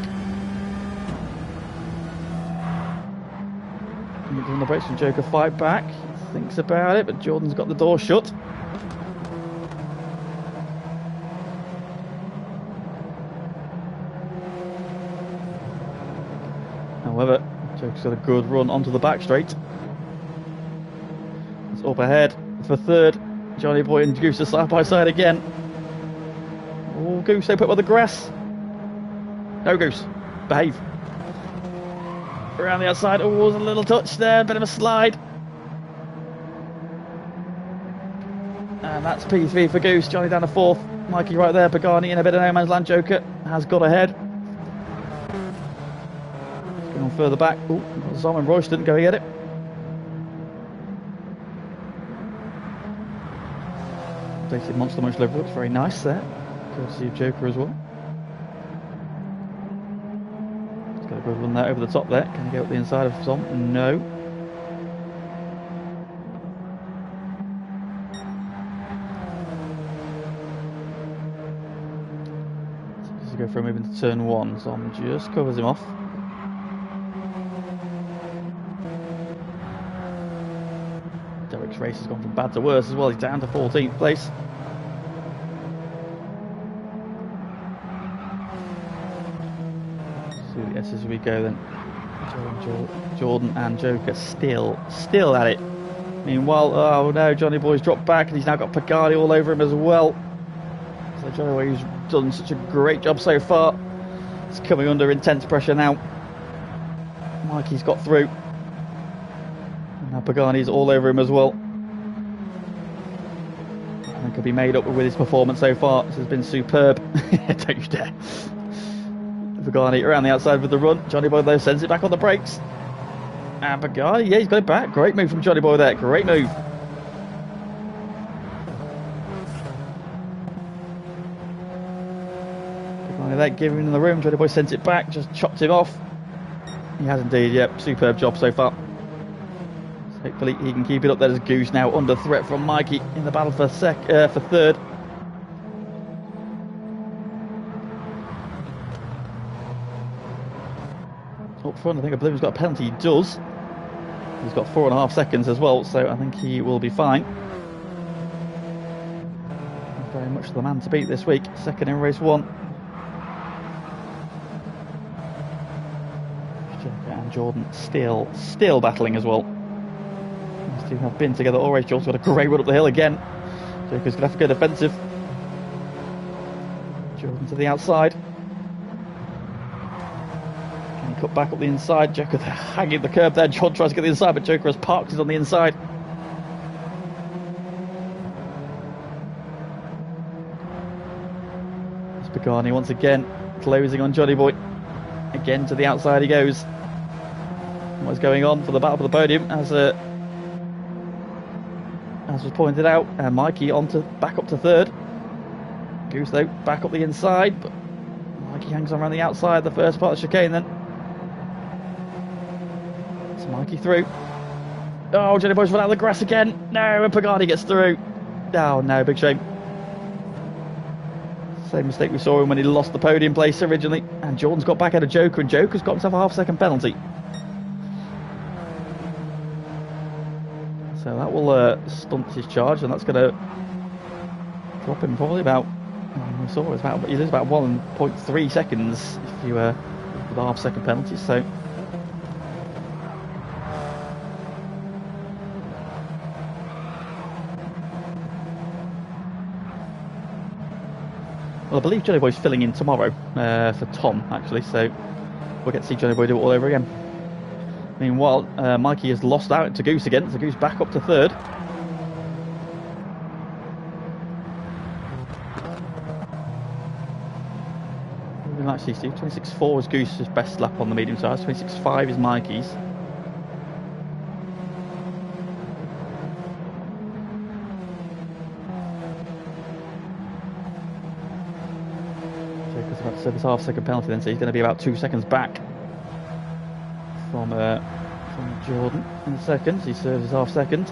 On the brakes from Joker, fight back. He thinks about it, but Jordan's got the door shut. However, Joker's got a good run onto the back straight. It's up ahead for third. Johnny Boy and Goose are side by side again. Oh, Goose, they put by the grass. No, Goose, behave. Around the outside. Oh, there's a little touch there, bit of a slide. And that's P3 for Goose. Johnny down to fourth. Mikey right there. Pagani in a bit of no man's land. Joker has got ahead. Going on further back. Oh, Simon Royston going at it. Updated Monster Munch level looks very nice there. Courtesy of Joker as well. He's got a good run there over the top there. Can he go up the inside of Tom? No. So just go for a move into turn one. Tom just covers him off. Derek's race has gone from bad to worse as well. He's down to 14th place. So yes, as we go then. Jordan and Joker still at it. Meanwhile, oh no, Johnny Boy's dropped back and he's now got Pagani all over him as well. So Johnny Boy, who's done such a great job so far, is coming under intense pressure now. Mikey's got through. Now Pagani's all over him as well. And could be made up with his performance so far. This has been superb. Don't you dare. Pagani around the outside with the run. Johnny Boy though sends it back on the brakes. And Pagani, yeah, he's got it back. Great move from Johnny Boy there. Great move. Pagani there giving him the room. Johnny Boy sends it back. Just chopped him off. He has indeed, yep. Superb job so far. Hopefully he can keep it up. There's Goose now under threat from Mikey in the battle for third. Up front, I think Oblivion's got a penalty. He does. He's got 4.5 seconds as well, so I think he will be fine. Very much the man to beat this week. Second in race one. And Jordan still battling as well. These two have been together all race. Jordan's got a great run up the hill again. Joker's going to have to go defensive. Jordan to the outside. Can he cut back up the inside? Joker hanging the curb there. John tries to get the inside, but Joker has parked. He's on the inside. It's Pagani once again closing on Johnny Boy. Again to the outside he goes. What's going on for the battle for the podium as was pointed out, and Mikey back up to third. Goose though back up the inside, but Mikey hangs on around the outside the first part of the chicane then. So Mikey through. Oh, Johnny Boy's run out of the grass again. No, and Pagani gets through. Oh no, big shame. Same mistake we saw him when he lost the podium place originally, and Jordan's got back out of Joker, and Joker's got himself a half-second penalty. So that will stunt his charge, and that's going to drop him probably about. We saw it was you lose about 1.3 seconds if you with a half-second penalty. So Well, I believe Johnny Boy's filling in tomorrow for Tom, actually, so we'll get to see Johnny Boy do it all over again. Meanwhile, Mikey has lost out to Goose again, so Goose back up to third. We can actually see 26.4 is Goose's best lap on the medium size, 26.5 is Mikey's. Jacob's about to serve his half-second penalty then, so he's going to be about 2 seconds back from Jordan in seconds. He serves his half-second.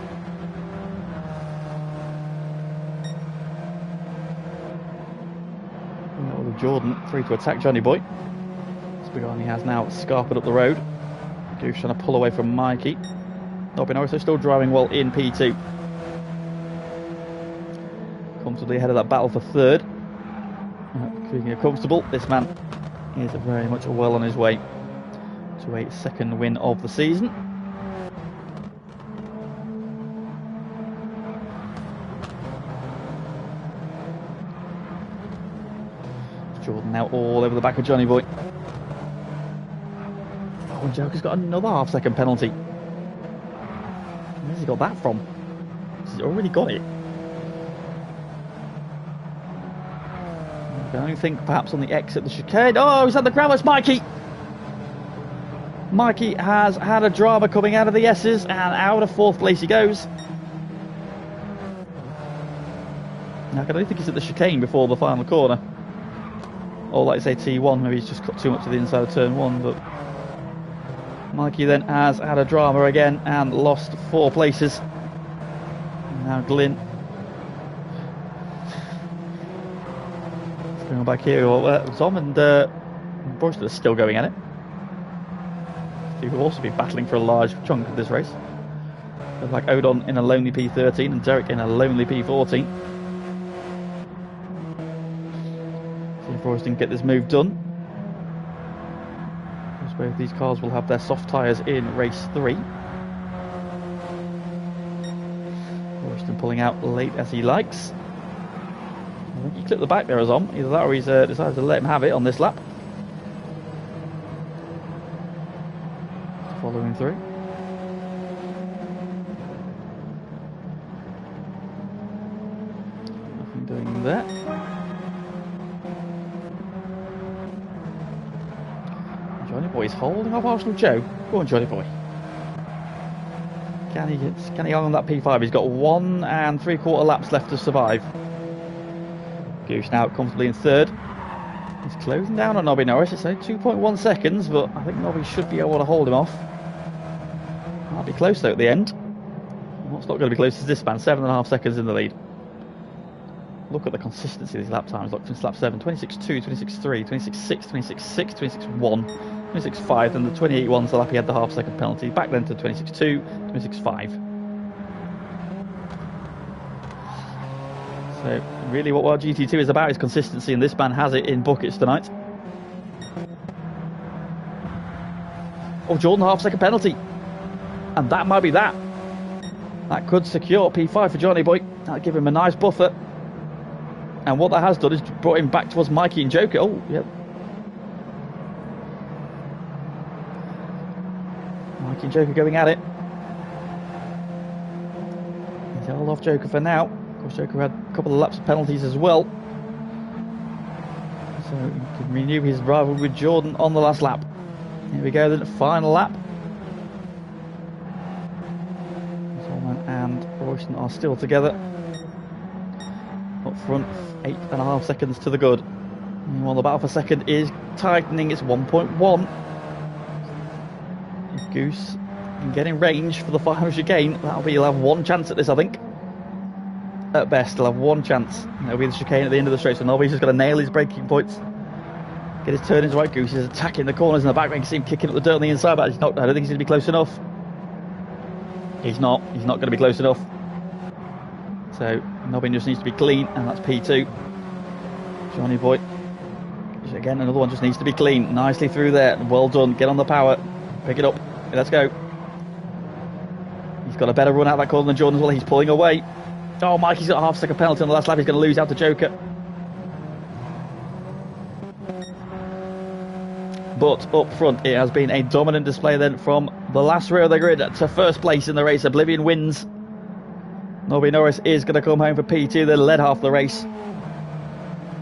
Jordan free to attack Johnny Boy. Spigani has now scarpered up the road. Goose trying to pull away from Mikey. Nobby Norris still driving well in P2. Comfortably ahead of that battle for third. Keeping comfortable. This man is very much well on his way to a second win of the season. Jordan now all over the back of Johnny Boy. Oh, and Joker's got another half-second penalty. Where's he got that from? He's already got it. I don't think perhaps on the exit the chicane. Oh, he's at the ground. It's Mikey. Mikey has had a drama coming out of the S's, and out of fourth place he goes. Now, I don't think he's at the chicane before the final corner. Or like say T1, maybe he's just cut too much to the inside of turn 1, but Mikey then has had a drama again and lost 4 places. And now Glyn. Let's bring him back here. Tom and Brewster are still going at it. He will also be battling for a large chunk of this race. Like Odon in a lonely P13 and Derek in a lonely P14. Royston get this move done. Both these cars will have their soft tyres in race 3. Royston pulling out late as he likes. I think he clipped the back there as on. Either that or he's decided to let him have it on this lap. Following through. Nothing doing there. Johnny Boy's holding off Arsenal Joe. Go on, Johnny Boy. Can he hang on that P5? He's got 1 3/4 laps left to survive. Goose now comfortably in third. He's closing down on Nobby Norris. It's only 2.1 seconds, but I think Nobby should be able to hold him off. Might be close though at the end. What's not going to be close is this man, 7.5 seconds in the lead. Look at the consistency of these lap times. Look, since lap 7, 26.2, 26.3, 26.6, 26.6, 26.1, 26.5, and the 28.1's the lap he had the half-second penalty. Back then to 26.2, 26.5. So, really what GT2 is about is consistency, and this man has it in buckets tonight. Oh, Jordan, half-second penalty. And that might be that. That could secure P5 for Johnny Boy. That'll give him a nice buffer. And what that has done is brought him back towards Mikey and Joker. Oh, yep. Mikey and Joker going at it. He's held off Joker for now. Of course, Joker had a couple of laps of penalties as well. So he can renew his rivalry with Jordan on the last lap. Here we go, then, final lap. Solman and Royston are still together. Up front, 8.5 seconds to the good. Meanwhile, the battle for second is tightening. It's 1.1. If Goose can get in range for the final chicane, he'll have 1 chance at this, I think. At best, he'll have 1 chance. It'll be the chicane at the end of the straight, so Nobby's just got to nail his braking points. Get his turnings right. Goose is attacking the corners in the back. You can see him kicking up the dirt on the inside, but I don't think he's going to be close enough. He's not going to be close enough. So Nobby just needs to be clean, and that's P2. Johnny Boy, again, another one just needs to be clean. Nicely through there. Well done. Get on the power. Pick it up. Let's go. He's got a better run out of that corner than Jordan as well. He's pulling away. Oh, Mikey's got a half-second penalty on the last lap. He's going to lose out to Joker. But up front, it has been a dominant display then from the last row of the grid to first place in the race. Oblivion wins. Nobby Norris is going to come home for P2. They led half the race.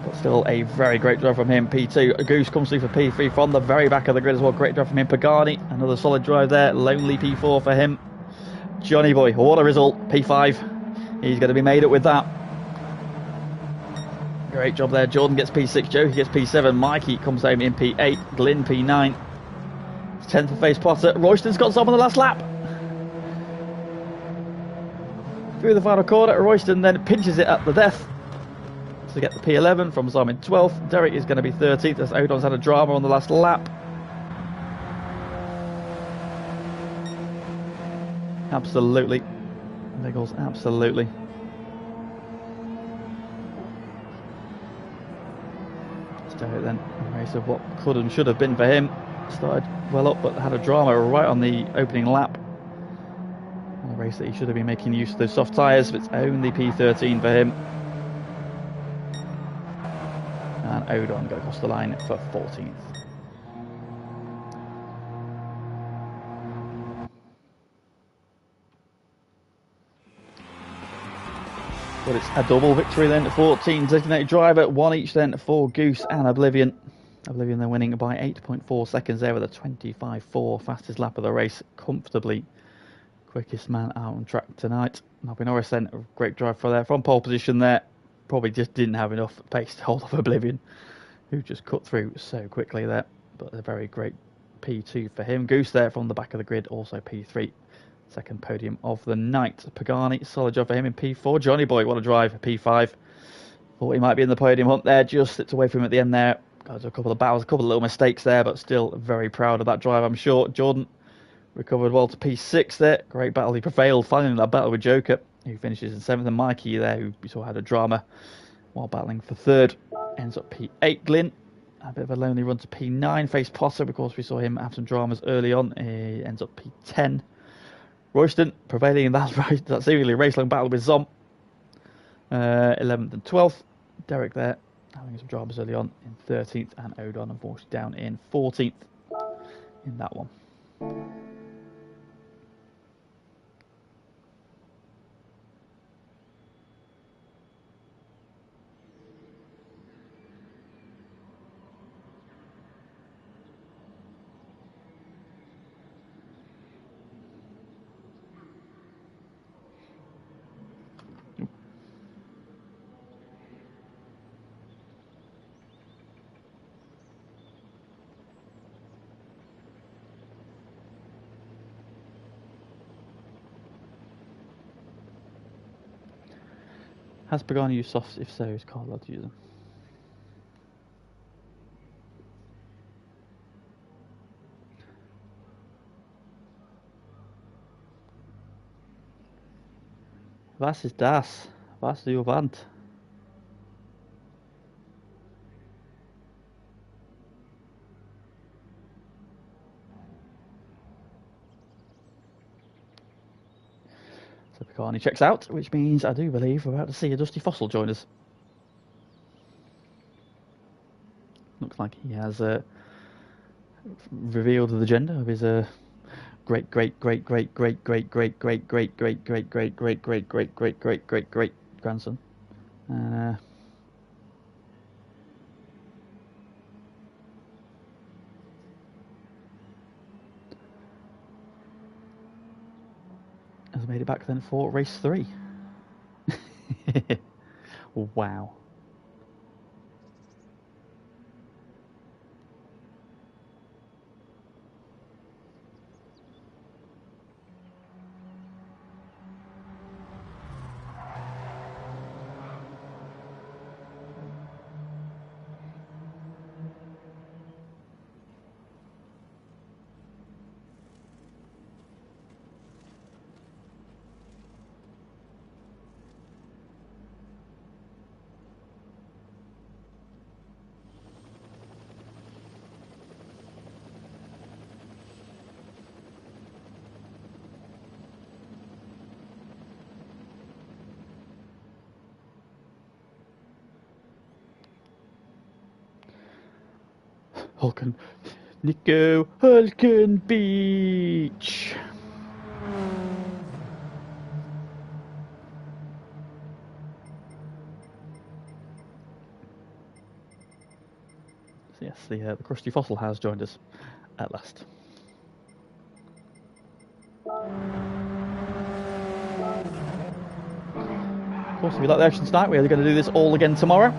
But still a very great drive from him. P2. Goose comes through for P3 from the very back of the grid as well. Great drive from him. Pagani, another solid drive there. Lonely P4 for him. Johnny Boy, what a result. P5. He's going to be made up with that. Great job there. Jordan gets P6. Joe gets P7. Mikey comes home in P8. Glyn P9. 10th for Face Potter. Royston's got some on the last lap. Through the final corner, Royston then pinches it at the death to get the P11 from Simon 12th. Derek is going to be 13th as Odon's had a drama on the last lap. Absolutely. Nichols, absolutely. Derek then, a race of what could and should have been for him. Started well up, but had a drama right on the opening lap. A race that he should have been making use of those soft tyres, but it's only P13 for him. And Odon going across the line for 14th. But it's a double victory then. 14 designated driver, one each then for Goose and Oblivion. Oblivion then winning by 8.4 seconds there with a 25.4, fastest lap of the race, comfortably quickest man out on track tonight. Nobby Norris then, a great drive for there from pole position there. Probably just didn't have enough pace to hold off Oblivion, who just cut through so quickly there. But a very great P2 for him. Goose there from the back of the grid, also P3. Second podium of the night. Pagani, solid job for him in P4. Johnny Boy, what a drive, P5. Thought he might be in the podium hunt there, just slipped away from him at the end there. Got a couple of battles, a couple of little mistakes there, but still very proud of that drive, I'm sure. Jordan recovered well to P6 there. Great battle, he prevailed finally in that battle with Joker, who finishes in 7th. And Mikey there, who we saw had a drama while battling for 3rd, ends up P8. Glyn, a bit of a lonely run to P9. Face Potter, of course, we saw him have some dramas early on. He ends up P10. Royston prevailing in that seemingly race-long battle with Zom. 11th and 12th. Derek there having some dramas early on in 13th, and Odon unfortunately down in 14th in that one. Has Pagani used softs? If so, is Carl allowed to use them? Was ist das? Was do you want? So Pagani checks out, which means I do believe we're about to see a Dusty Fossil join us. Looks like he has revealed the gender of his great grandson. Has made it back then for race 3. Wow. Hulken Nico Hulkenbeach. So yes, the crusty fossil has joined us at last. Of course, if you like the action tonight, we're going to do this all again tomorrow.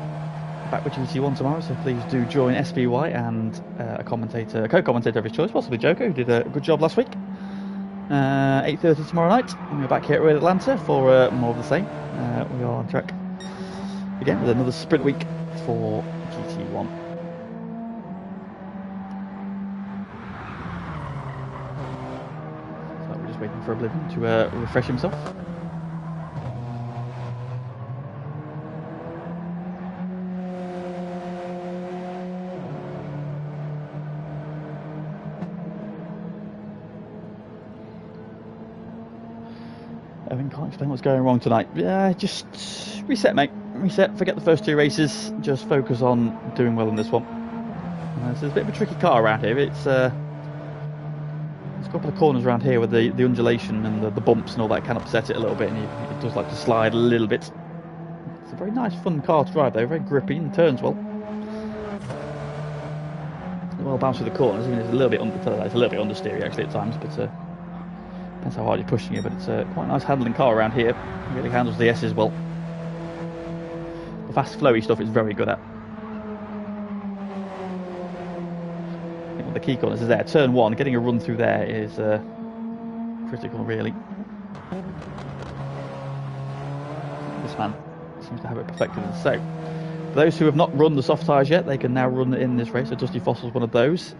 Back with GT1 tomorrow, so please do join SBY and a co-commentator of his choice, possibly Joko, who did a good job last week. 8:30 tomorrow night, and we're back here at Atlanta for more of the same. We are on track again with another sprint week for GT1. So we're just waiting for Oblivion to refresh himself. Can't explain what's going wrong tonight. Yeah, just reset, mate. Reset. Forget the first two races. Just focus on doing well in this one. So it's a bit of a tricky car around here. It's there's a couple of corners around here where the undulation and the bumps and all that can upset it a little bit, and it does like to slide a little bit. It's a very nice, fun car to drive though. Very grippy and turns well. Well bounced through the corners. I mean, it's a little bit understeery actually at times, but. Depends how hard you're pushing it, but it's quite a nice handling car around here. It really handles the S's well. The fast flowy stuff it's very good at. I think one of the key corners is there. Turn 1, getting a run through there is critical really. This man seems to have it perfected. So, for those who have not run the soft tyres yet, they can now run in this race. So Dusty Fossil's one of those.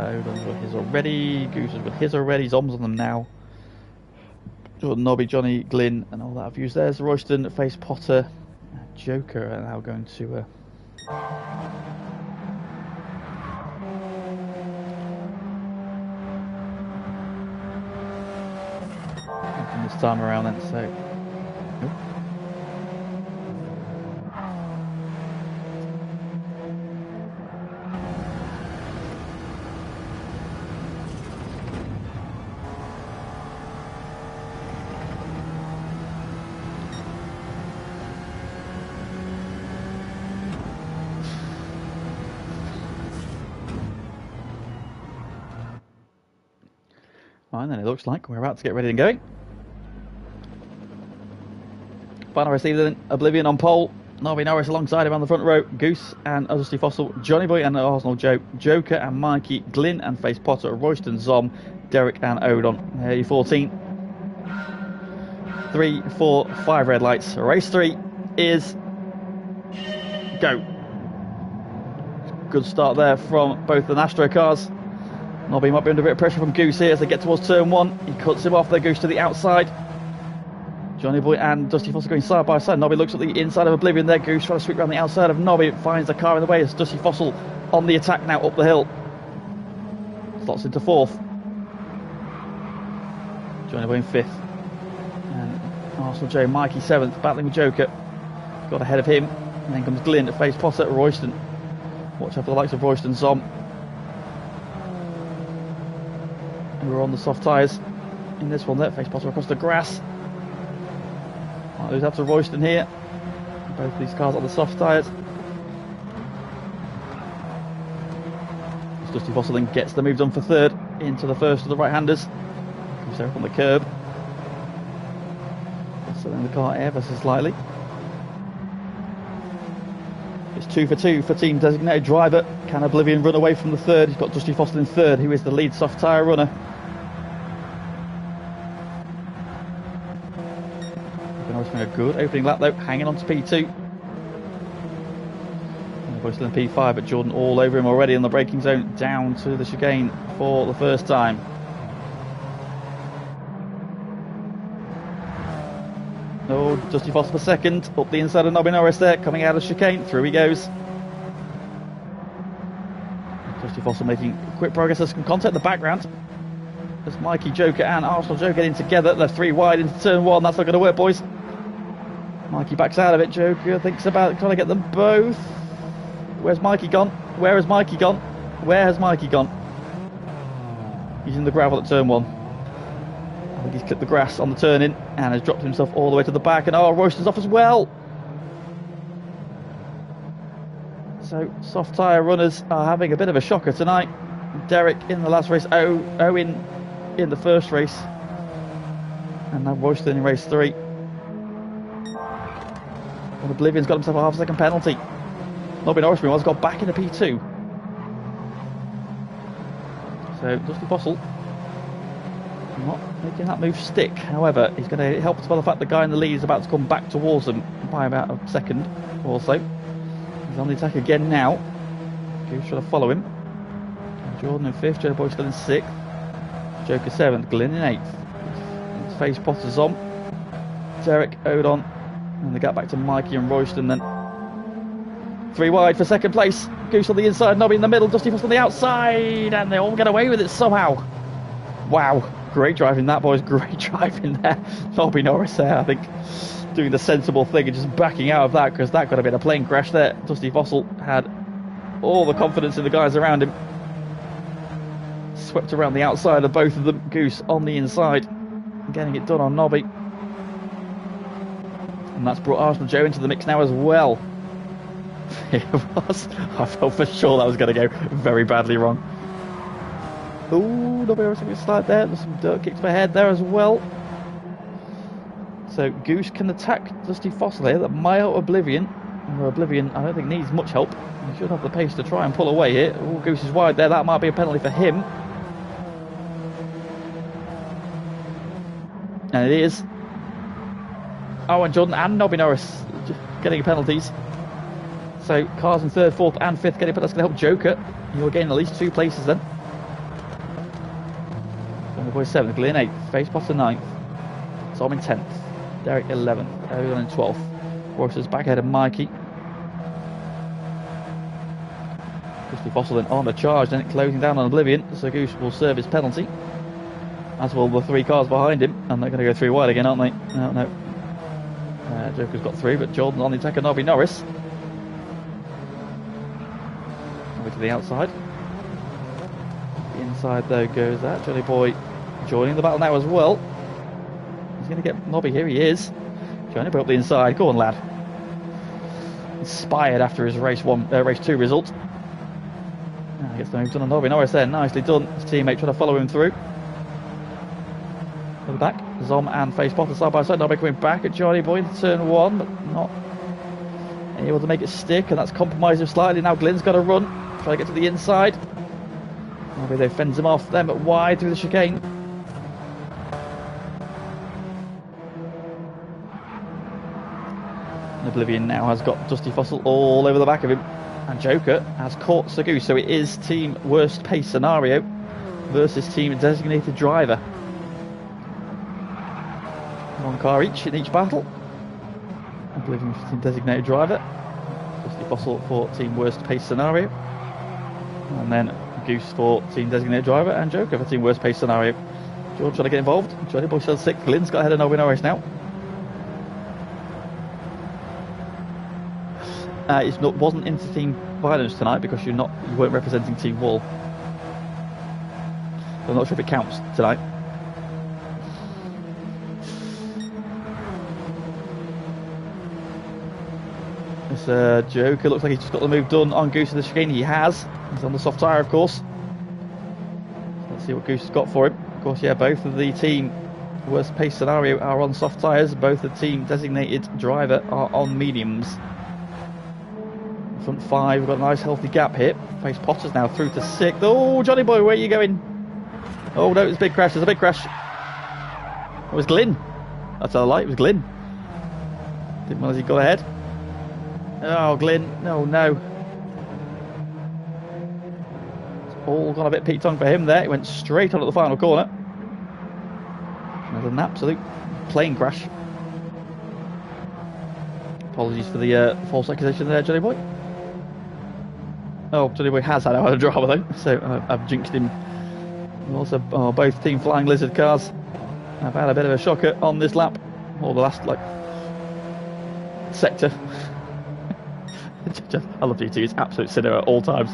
Udon's got his already, Goose has got his already, Zom's on them now. Jordan, Nobby, Johnny, Glyn, and all that I've used. There's Royston, Face Potter, Joker are now going to this time around then, so and then it looks like we're about to get ready and going. Final race leader then, Oblivion on pole, Nobby Norris alongside him on the front row, Goose and Dusty Fossil, Johnny Boy and Arsenal Joe, Joker and Mikey, Glyn and Face Potter, Royston, Zom, Derek and Odon. There you 14. 3, 4, 5 red lights. Race 3 is go. Good start there from both the Nastro cars. Nobby might be under a bit of pressure from Goose here as they get towards turn 1. He cuts him off there, Goose to the outside. Johnny Boy and Dusty Fossil going side by side. Nobby looks at the inside of Oblivion there. Goose trying to sweep around the outside of Nobby. Finds the car in the way as Dusty Fossil on the attack now up the hill. Slots into 4th. Johnny Boy in 5th. And Arsenal Joe, Mikey 7th, battling with Joker. Got ahead of him. And then comes Glyn to face Potter, Royston. Watch out for the likes of Royston, Zom. We're on the soft tyres in this one there. Face Potter across the grass. Might lose out to Royston here. Both of these cars on the soft tyres. Dusty Fossil then gets the moves on for 3rd into the first of the right-handers. Comes there up on the curb. Selling the car ever so slightly. It's 2 for 2 for team designated driver. Can Oblivion run away from the 3rd? He's got Dusty Fossil in 3rd, who is the lead soft tyre runner. A good opening lap though, hanging on to P2. Boy still in P5, but Jordan all over him already in the braking zone, down to the chicane for the first time. Oh, Dusty Fossil for 2nd, up the inside of Nobby Norris there, coming out of chicane, through he goes. Dusty Fossil making quick progress, there's some contact in the background. There's Mikey, Joker and Arsenal Joe getting together, they're 3 wide into turn 1, that's not going to work boys. Mikey backs out of it, Joker thinks about trying to get them both. Where's Mikey gone? Where has Mikey gone? Where has Mikey gone? He's in the gravel at turn 1. I think he's clipped the grass on the turn in and has dropped himself all the way to the back. And Royston's off as well. So soft tyre runners are having a bit of a shocker tonight. Derek in the last race, Owen in the first race, and now Royston in race 3. And Oblivion's got himself a half-second penalty. Nobby Norris meanwhile has got back into P2. So Dusty Fossil not making that move stick. However, he's going to help by the fact the guy in the lead is about to come back towards him by about a second or so. He's on the attack again now. Goose trying to follow him. Jordan in 5th, Joe Boy still in 6th. Joker 7th, Glyn in 8th. His face Potter's on. Derek, Odon, and the gap back to Mikey and Royston then. 3 wide for second place. Goose on the inside, Nobby in the middle, Dusty Frost on the outside, and they all get away with it somehow. Wow, great driving that, boys, great driving there. Nobby Norris there, I think, doing the sensible thing and just backing out of that, because that could have been a plane crash there. Dusty Fossil had all the confidence in the guys around him. Swept around the outside of both of them. Goose on the inside, getting it done on Nobby. And that's brought Arsenal Joe into the mix now as well. It was. I felt for sure that was going to go very badly wrong. Ooh, Nobby was going to slide there. There's some dirt kicks ahead there as well. So Goose can attack Dusty Fossil here. That mild Oblivion. Where Oblivion, I don't think needs much help. He should have the pace to try and pull away here. Ooh, Goose is wide there. That might be a penalty for him. And it is. Oh, and Jordan and Nobby Norris getting penalties. So cars in 3rd, 4th and 5th getting, but that's going to help Joker. He'll gain at least 2 places then. Johnny Boy 7th, Glyn 8th, Face Potter 9th, Tom in 10th, Derek 11th, Owen in 12th. Royster's back ahead of Mikey. Dusty Fossil then on a charge, then closing down on Oblivion, so Goose will serve his penalty. As will the 3 cars behind him, and they're going to go 3 wide again, aren't they? No. Joker's got 3, but Jordan's on the attack of Nobby Norris. Over to the outside. The inside though goes that. Johnny Boy joining the battle now as well. He's going to get Nobby, here he is. Johnny Boy up the inside, go on lad. Inspired after his race 2 result. He gets the move done on Nobby Norris there, nicely done. His teammate trying to follow him through. To the back, Zom and Face Potter side by side. Nobby coming back at Johnny Boy in turn 1, but not able to make it stick, and that's compromised him slightly. Now Glyn's got to run, try to get to the inside. Nobby though fends him off then, but wide through the chicane. And Oblivion now has got Dusty Fossil all over the back of him, and Joker has caught Sir Goose, so it is team worst pace scenario versus team designated driver. 1 car each in each battle. Oblivion for team designated driver, Dusty Fossil for team worst pace scenario, and then Goose for team designated driver, and Joker for team worst pace scenario. George trying to get involved. Johnny Boy still 6th. Glyn's got ahead of Nobby Norris now. It wasn't inter-team violence tonight because you weren't representing Team Wool. So I'm not sure if it counts tonight. This Joker looks like he's just got the move done on Goose in the chicane. He has. He's on the soft tyre, of course. Let's see what Goose has got for him. Of course, yeah, both of the team worst pace scenario are on soft tyres. Both the team designated driver are on mediums. Front 5, we've got a nice healthy gap here. Face Potter's now through to 6th. Oh, Johnny Boy, where are you going? Oh no, it's a big crash. There's a big crash. It was Glyn. That's a lie. It was Glyn. Didn't realize he got ahead. Oh, Glyn. No. It's all gone a bit peaked on for him there. He went straight on at the final corner. Another an absolute plane crash. Apologies for the false accusation there, Johnny Boy. Oh, Johnny Boy has had a drama though, so I've jinxed him. And also, both Team Flying Lizard cars have had a bit of a shocker on this lap, or the last sector. I love GT, it's absolute cinema at all times.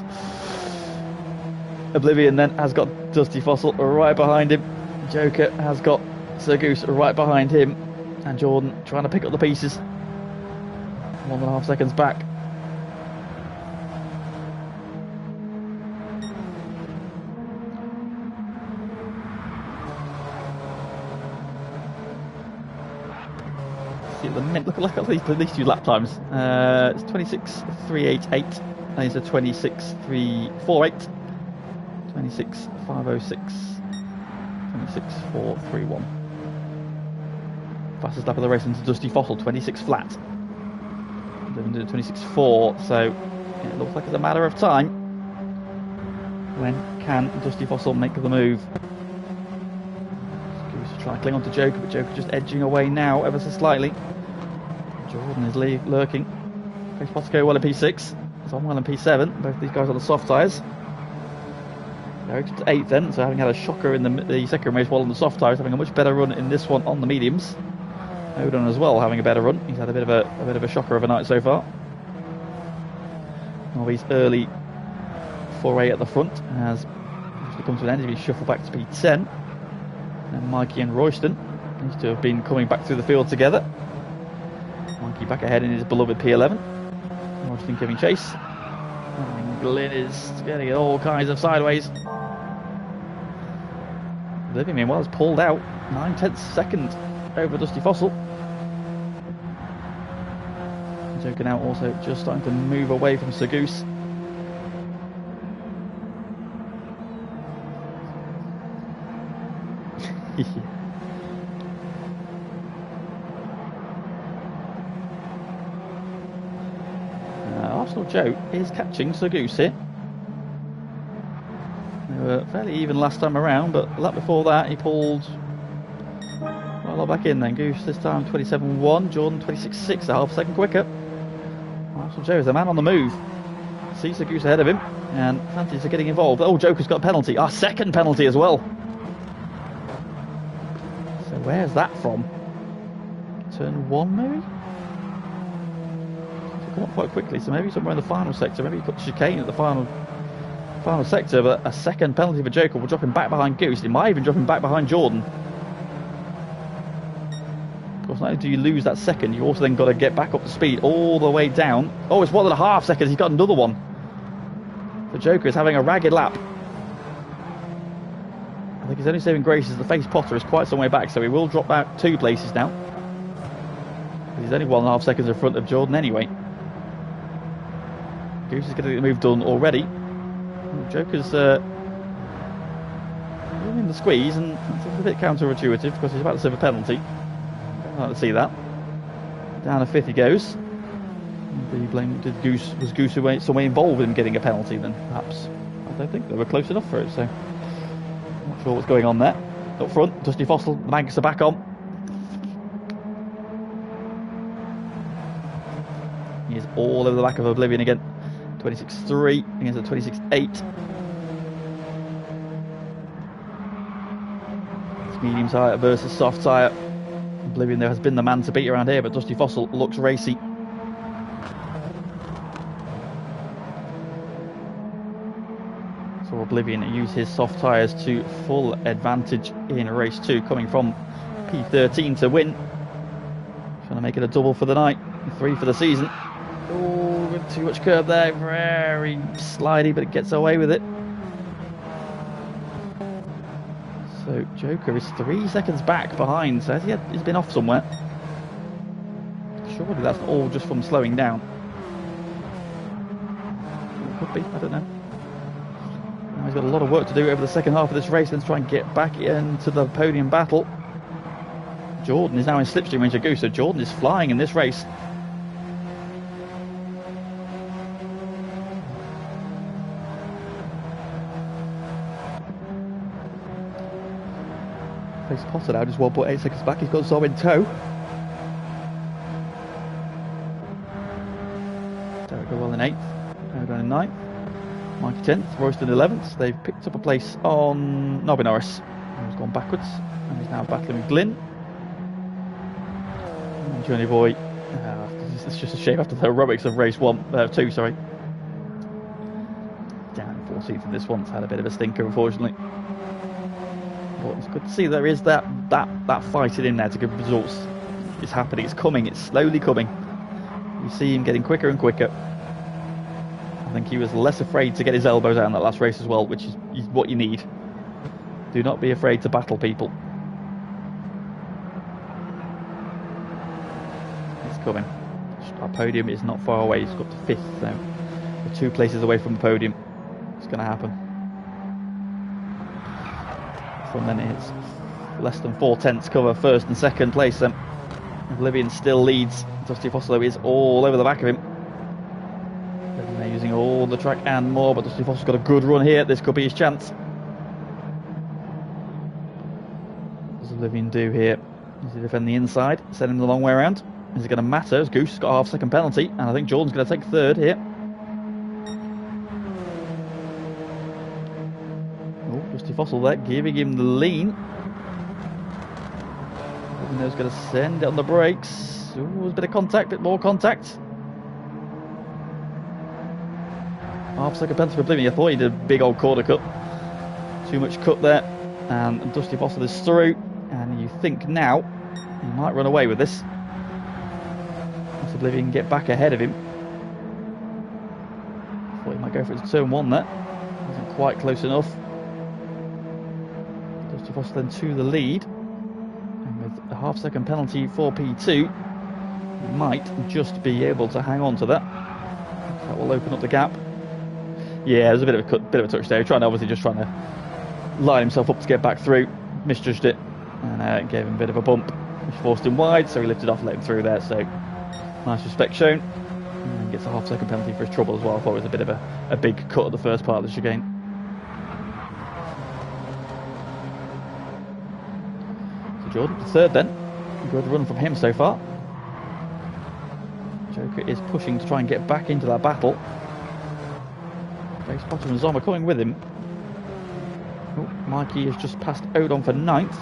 Oblivion then has got Dusty Fossil right behind him. Joker has got Sir Goose right behind him. And Jordan trying to pick up the pieces. 1.5 seconds back. See at the minute, look at these two lap times. It's 26.388 and it's a 26.348. 26.506. 26.431. Fastest lap of the race into Dusty Fossil, 26 flat. 26.4, so it looks like it's a matter of time. When can Dusty Fossil make the move? Goose trying to cling on to Joker, but Joker just edging away now ever so slightly. Jordan is lurking. Face Potter go well in P6. It's on well in P7. Both these guys on the soft tyres. They're to 8th then, so having had a shocker in the second race while on the soft tyres, having a much better run in this one on the mediums. Odin as well having a better run. He's had a bit of a shocker of a night so far. All these early foray at the front has come to an end. He's been shuffled back to P10. And Mikey and Royston seems to have been coming back through the field together. Mikey back ahead in his beloved P11. Royston giving chase. And Glyn is getting all kinds of sideways. Living meanwhile has pulled out 9/10 second over Dusty Fossil. Joker now also just starting to move away from Sir Goose. Arsenal Joe is catching Sir Goose here. They were fairly even last time around, but the lap before that he pulled quite a lot back in then. Goose this time 27.1, Jordan 26.6, a half second quicker. Arsenal Joe is the man on the move. Sees Sir Goose ahead of him and fancies are getting involved. Oh, Joker's got a penalty. Our second penalty as well. So where's that from? Turn 1 maybe? Come up quite quickly, so maybe somewhere in the final sector. Maybe he put chicane at the final sector, but a second penalty for Joker will drop him back behind Goose. It might even drop him back behind Jordan. Of course, not only do you lose that second, you also then got to get back up to speed all the way down. Oh, it's 1.5 seconds. He's got another one. The Joker is having a ragged lap. I think his only saving grace is the face Potter is quite some way back, so he will drop back 2 places now. He's only 1.5 seconds in front of Jordan anyway. Goose is going to get the move done already. Joker's in the squeeze, and it's a bit counterintuitive because he's about to serve a penalty. Don't like to see that. Down to 5th he goes. Was Goose some way involved in getting a penalty then? Perhaps. I don't think they were close enough for it, so I'm not sure what's going on there. Up front, Dusty Fossil, the Magnus are back on. He is all over the back of Oblivion again. 26.3 against a 26.8. It's medium tyre versus soft tyre. Oblivion there has been the man to beat around here, but Dusty Fossil looks racy. So Oblivion use his soft tyres to full advantage in race 2, coming from P13 to win. Trying to make it a double for the night, 3 for the season. Oh, too much curve there, very slidey, but it gets away with it. So Joker is 3 seconds back behind, so he's been off somewhere. Surely that's all just from slowing down. Could be, I don't know. Now he's got a lot of work to do over the second half of this race, and try and get back into the podium battle. Jordan is now in slipstream range of Goose, so Jordan is flying in this race. Face Potter now just 1.8 seconds back. He's got Zom in tow. Derek go well in 8th. Odin in 9th. Mikey 10th. Royston 11th. They've picked up a place on Nobby Norris. He's gone backwards and he's now battling with Glyn. And Journey Boy. It's just a shame after the heroics of race 2. Sorry. Down in single seat in this one's had a bit of a stinker, unfortunately. But it's good to see there is that fighting in there to give results. It's happening, it's coming, it's slowly coming. You see him getting quicker and quicker. I think he was less afraid to get his elbows out in that last race as well, which is what you need. Do not be afraid to battle people. It's coming. Our podium is not far away. It's got to 5th, so we're 2 places away from the podium. It's going to happen. From then it's less than 4/10 cover 1st and 2nd place. Then Oblivion still leads. Dusty Fossilo is all over the back of him. They're using all the track and more, but Dusty Fossilo's got a good run here. This could be his chance. What does Oblivion do here? Does he defend the inside? Send him the long way around? Is it going to matter as Goose has got a half-second penalty, and I think Jordan's going to take 3rd here. Oh, Dusty Fossil there, giving him the lean. He's going to send it on the brakes. Ooh, there's a bit of contact, a bit more contact. Half-second penalty for Oblivion. I thought he did a big old corner cut. Too much cut there, and Dusty Fossil is through. And you think now he might run away with this. Oblivion can get back ahead of him. Thought he might go for his turn 1 there. Wasn't quite close enough. Dusty Foss then to the lead. And with a half-second penalty for P2, he might just be able to hang on to that. That will open up the gap. Yeah, there's a bit of a touch there. Obviously just trying to line himself up to get back through. Misjudged it and gave him a bit of a bump, which forced him wide. So he lifted off, let him through there. So nice respect shown. And gets a half-second penalty for his trouble as well. I thought it was a bit of a big cut at the first part of the chicane. So Jordan, 3rd then. Good run from him so far. Joker is pushing to try and get back into that battle. Grace Potter and Zom are coming with him. Oh, Mikey has just passed Odon for 9th.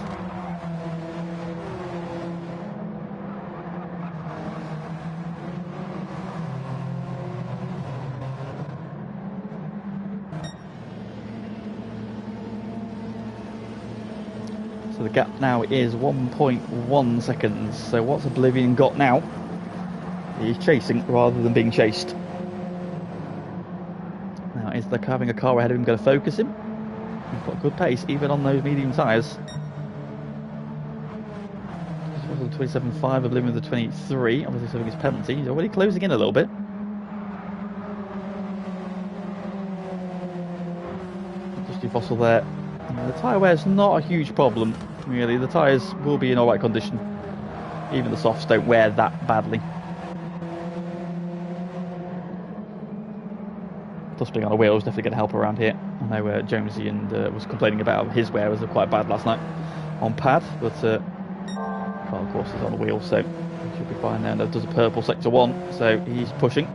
So the gap now is 1.1 seconds. So what's Oblivion got now? He's chasing rather than being chased. Now is having a car ahead of him going to focus him? He's got good pace even on those medium tyres. 27.5, Oblivion with the 23. Obviously serving his penalty. He's already closing in a little bit. Dusty Fossil there. The tyre wear is not a huge problem, really. The tyres will be in alright condition. Even the softs don't wear that badly. Plus being on a wheel is definitely going to help around here. I know Jonesy and was complaining about his wear was quite bad last night on pad, but Carl of course is on a wheel, so he should be fine there. And does a purple sector 1, so he's pushing.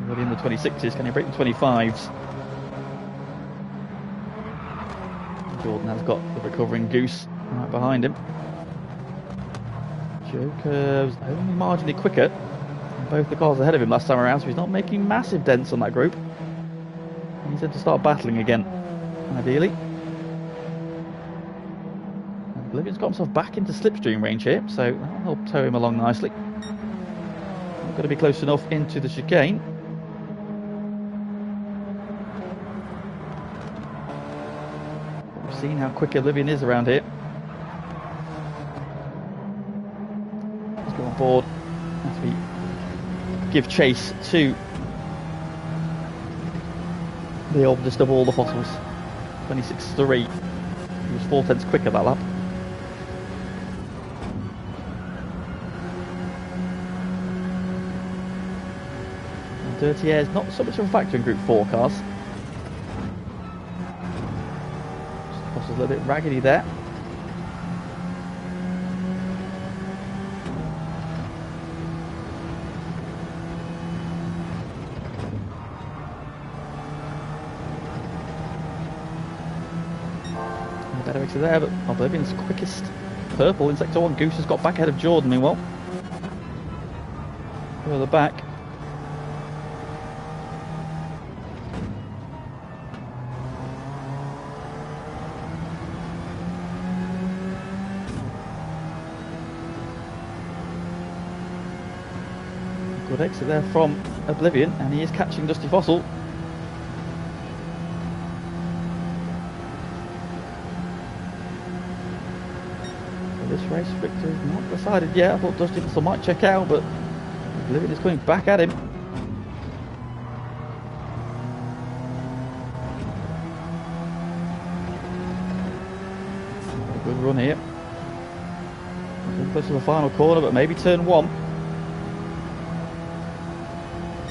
Already in the 26s, can he break the 25s? Jordan has got the recovering Goose right behind him. Joker's only marginally quicker. Both the cars ahead of him last time around, so he's not making massive dents on that group. He's had to start battling again, ideally. And Oblivion's got himself back into slipstream range here, so that'll help tow him along nicely. Not going to be close enough into the chicane. We've seen how quick Oblivion is around here. Let's go on board as we give chase to the oldest of all the fossils. 26.3. He was 4/10 quicker that lap. And dirty air is not so much of a factor in Group 4 cars. Fossils a little bit raggedy there. Better exit there, but Oblivion's quickest. Purple in sector 1. Goose has got back ahead of Jordan, meanwhile. Further back. Good exit there from Oblivion, and he is catching Dusty Fossil. So this race victory is not decided yet. I thought Dusty Fossil might check out, but Oblivion is coming back at him. Good run here. Close to the final corner, but maybe turn one.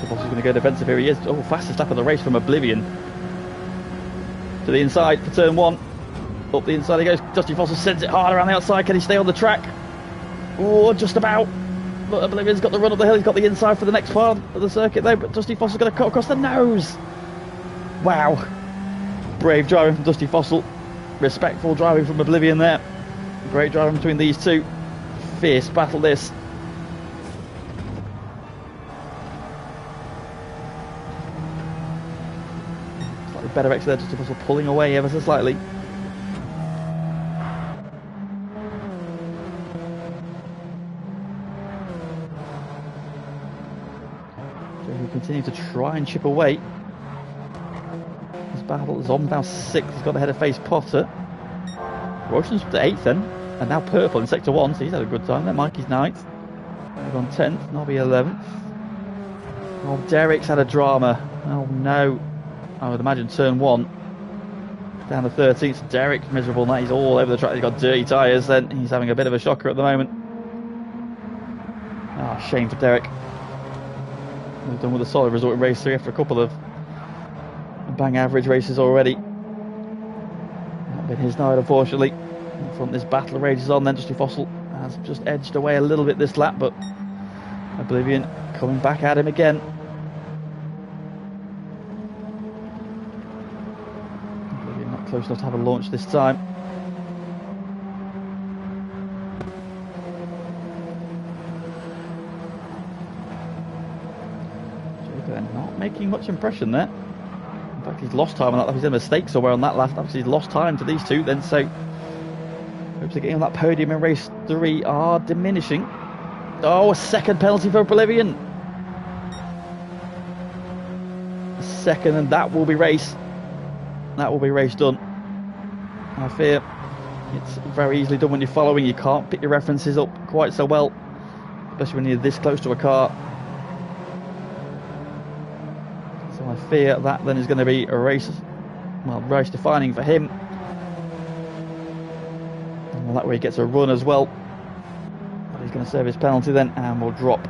The boss is going to go defensive here. He is. Oh, fastest lap of the race from Oblivion. To the inside for turn one. Up the inside he goes. Dusty Fossil sends it hard around the outside. Can he stay on the track? Oh, just about. But Oblivion's got the run up the hill. He's got the inside for the next part of the circuit though. But Dusty Fossil's going to cut across the nose. Wow. Brave driving from Dusty Fossil. Respectful driving from Oblivion there. Great driving between these two. Fierce battle this. Slightly better exit there, Dusty Fossil pulling away ever so slightly. So he'll continue to try and chip away. This battle is on now 6th. He's got the head of face Potter. Roshan's to 8th then, and now Purple in sector 1, so he's had a good time there. Mikey's 9th. We're on 10th, Nobby 11th. Oh, Derek's had a drama. Oh no. I would imagine turn 1. Down to 13th. Derek's miserable now. He's all over the track. He's got dirty tyres then. He's having a bit of a shocker at the moment. Ah, oh, shame for Derek. We've done with a solid result in race 3 after a couple of bang average races already. Not been his night, unfortunately. In front, this battle rages on then. Dusty Fossil has just edged away a little bit this lap, but Oblivion coming back at him again. Oblivion not close enough to have a launch this time. Joker not making much impression there. In fact, he's lost time on that lap. He's had a mistake somewhere on that last lap. He's lost time to these two then, so hopes of getting on that podium in race 3 are diminishing. Oh, a second penalty for Oblivion. A second, and that will be race. That will be race done. I fear it's very easily done when you're following. You can't pick your references up quite so well, especially when you're this close to a car. So I fear that then is going to be a race, well, race defining for him. And that way he gets a run as well. But he's going to serve his penalty then, and we'll drop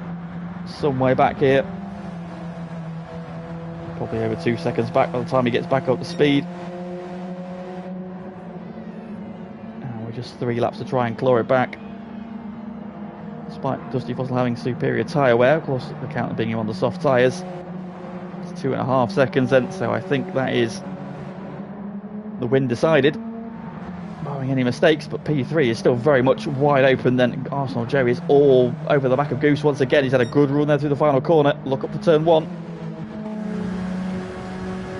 some way back here. Probably over 2 seconds back by the time he gets back up to speed. And we're just 3 laps to try and claw it back. Despite Dusty Fossil having superior tyre wear, of course, the counter being him on the soft tyres. It's 2.5 seconds then, so I think that is the win decided. Barring any mistakes, but P3 is still very much wide open then. Arsenal Joe is all over the back of Goose once again. He's had a good run there through the final corner. Look up for turn 1.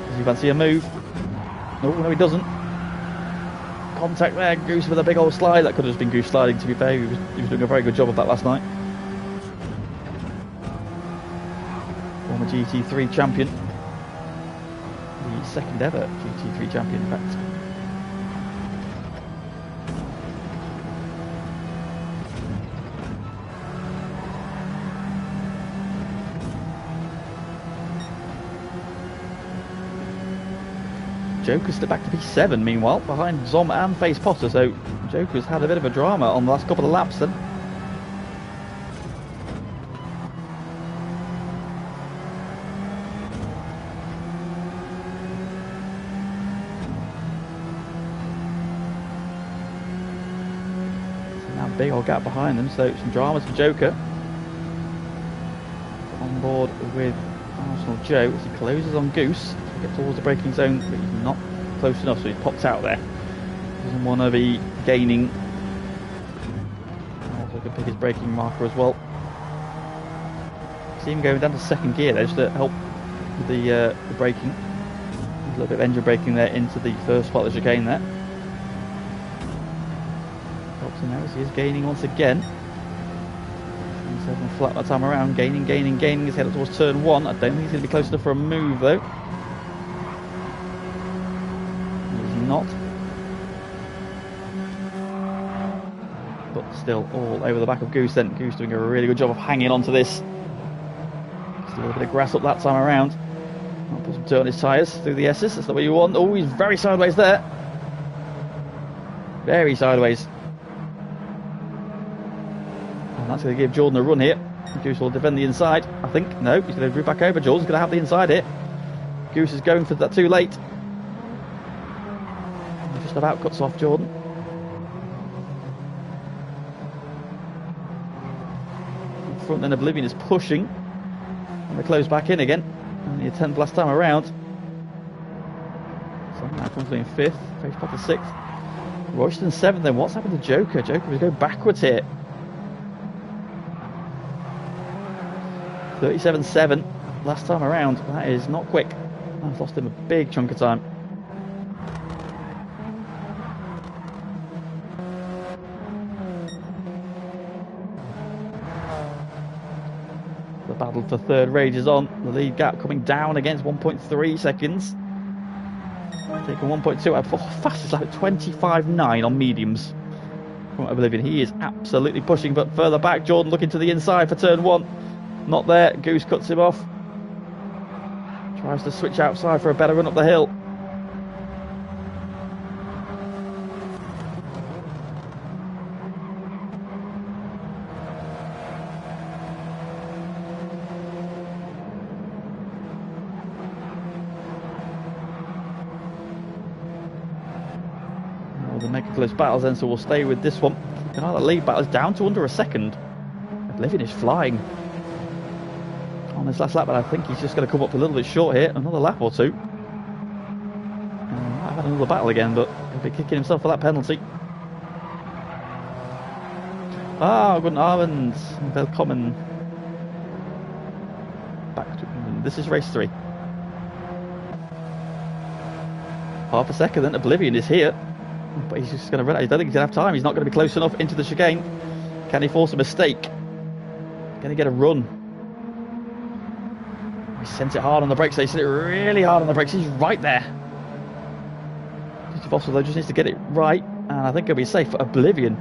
Does he fancy a move? No, he doesn't. Contact there, Goose with a big old slide. That could have just been Goose sliding, to be fair. He was doing a very good job of that last night. Former GT3 champion. The second ever GT3 champion, in fact. Joker's still back to P7 meanwhile, behind Zom and Face Potter, so Joker's had a bit of a drama on the last couple of laps then. So now big old gap behind them, so some dramas for Joker. On board with Arsenal Joe as he closes on Goose. Get towards the braking zone, but he's not close enough, so he's popped out there. Doesn't want to be gaining. Also can pick his braking marker as well. See him going down to second gear there just to help with the braking. A little bit of engine braking there into the first spot of the chicane there. Helps him out as he is gaining once again. flat that time around, gaining, he's headed towards turn 1. I don't think he's going to be close enough for a move though. He's not. But still all over the back of Goose then. Goose doing a really good job of hanging on to this. Just a little bit of grass up that time around. I'll put some dirt on his tyres through the S's, that's the way you want. Oh, he's very sideways there. Very sideways. And that's going to give Jordan a run here. Goose will defend the inside, I think. No, he's going to move back over. Jordan's going to have the inside here. Goose is going for that too late. Just about cuts off Jordan. In front then Oblivion is pushing. And they close back in again. Only a 10th last time around. So now comfortably in 5th. Face Potter 6th. Royston 7th then. What's happened to Joker? Joker was going backwards here. 37.7 last time around. That is not quick. I've lost him a big chunk of time. The battle for third rages on. The lead gap coming down against 1.3 seconds. Taking 1.2 out for fastest lap at 25.9 on mediums. From Oblivion, he is absolutely pushing, but further back, Jordan looking to the inside for turn 1. Not there. Goose cuts him off. Tries to switch outside for a better run up the hill. Well, they're making close battles then, so we'll stay with this one. And the lead battle is down to under a second. Oblivion is flying on this last lap, but I think he's just going to come up a little bit short here. Another lap or two. I've had another battle again, but he'll be kicking himself for that penalty. Guten Abend. Willkommen back to this is race 3. Half a second, then Oblivion is here, but he's just going to run out. I don't think he's going to have time. He's not going to be close enough into the chicane. Can he force a mistake? Can he get a run? He sent it hard on the brakes. He sent it really hard on the brakes. He's right there. GT Fossil though just needs to get it right, and I think he'll be safe for Oblivion.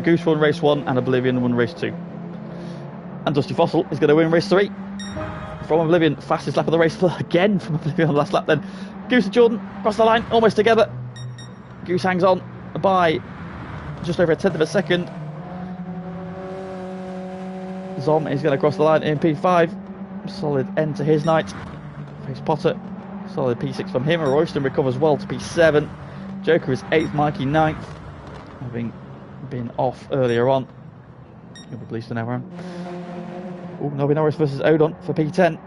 Goose won race 1 and Oblivion won race 2. And Dusty Fossil is going to win race 3 from Oblivion. Fastest lap of the race again from Oblivion on the last lap then. Goose and Jordan cross the line almost together. Goose hangs on by just over a 10th of a second. Zom is going to cross the line in P5. Solid end to his night. Face Potter, solid P6 from him. Royston recovers well to P7. Joker is 8th, Mikey 9th, having been off earlier on. He'll be pleased to know him. Oh, Nobby Norris versus Odon for P10.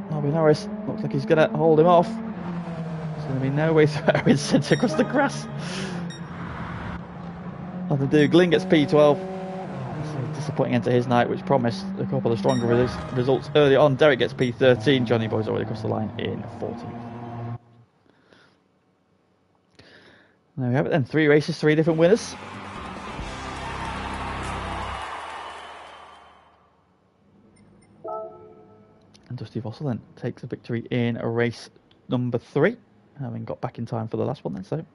Nobby Norris looks like he's going to hold him off. There's going to be no way through Owen's centre across the grass. Nothing to do. Glynn gets P12. Disappointing end to his night, which promised a couple of stronger results early on. Derek gets P13. Johnny Boy's already across the line in 14th. There we have it then. 3 races, 3 different winners. And Dusty Fossil then takes the victory in a race number 3, having got back in time for the last one then. So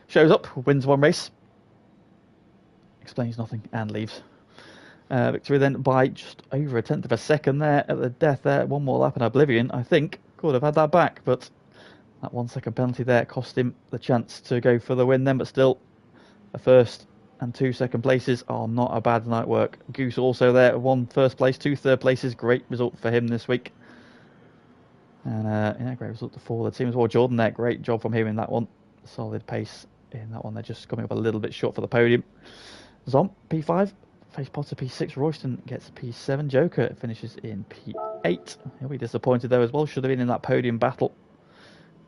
shows up, wins 1 race, explains nothing and leaves. Victory then by just over a 10th of a second there at the death there. 1 more lap and Oblivion, I think, could have had that back, but that 1 second penalty there cost him the chance to go for the win then. But still, a 1st and 2 second places are not a bad night work. Goose also there, 1 first place, 2 third places. Great result for him this week. And yeah, great result for the team as well. Jordan there, great job from him in that one. Solid pace in that one. They're just coming up a little bit short for the podium. Zom, P5. Face Potter P6, Royston gets P7, Joker finishes in P8. He'll be disappointed though as well, should have been in that podium battle.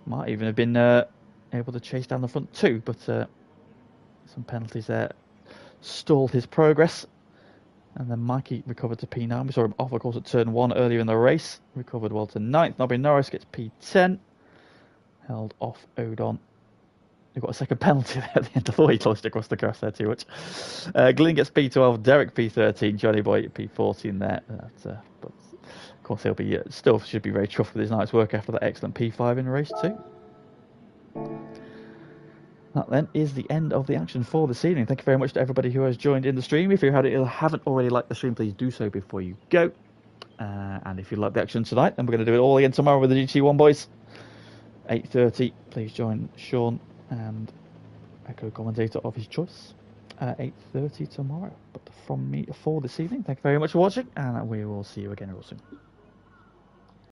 Might even have been able to chase down the front 2, but some penalties there stalled his progress. And then Mikey recovered to P9. We saw him off, of course, at turn 1 earlier in the race. Recovered well to 9th. Nobby Norris gets P10. Held off Odon We've got a second penalty there at the end. I thought he closed across the grass there too much. Glyn gets P12, Derek P13, Johnny Boy P14 there. But of course he'll be still should be very chuffed with his night's work after that excellent P5 in race 2. That then is the end of the action for this evening. Thank you very much to everybody who has joined in the stream. If you haven't already liked the stream, please do so before you go. And if you like the action tonight, then we're going to do it all again tomorrow with the GT1 boys. 8:30. Please join Sean and Echo commentator of his choice at 8:30 tomorrow. But from me for this evening, thank you very much for watching, and we will see you again real soon.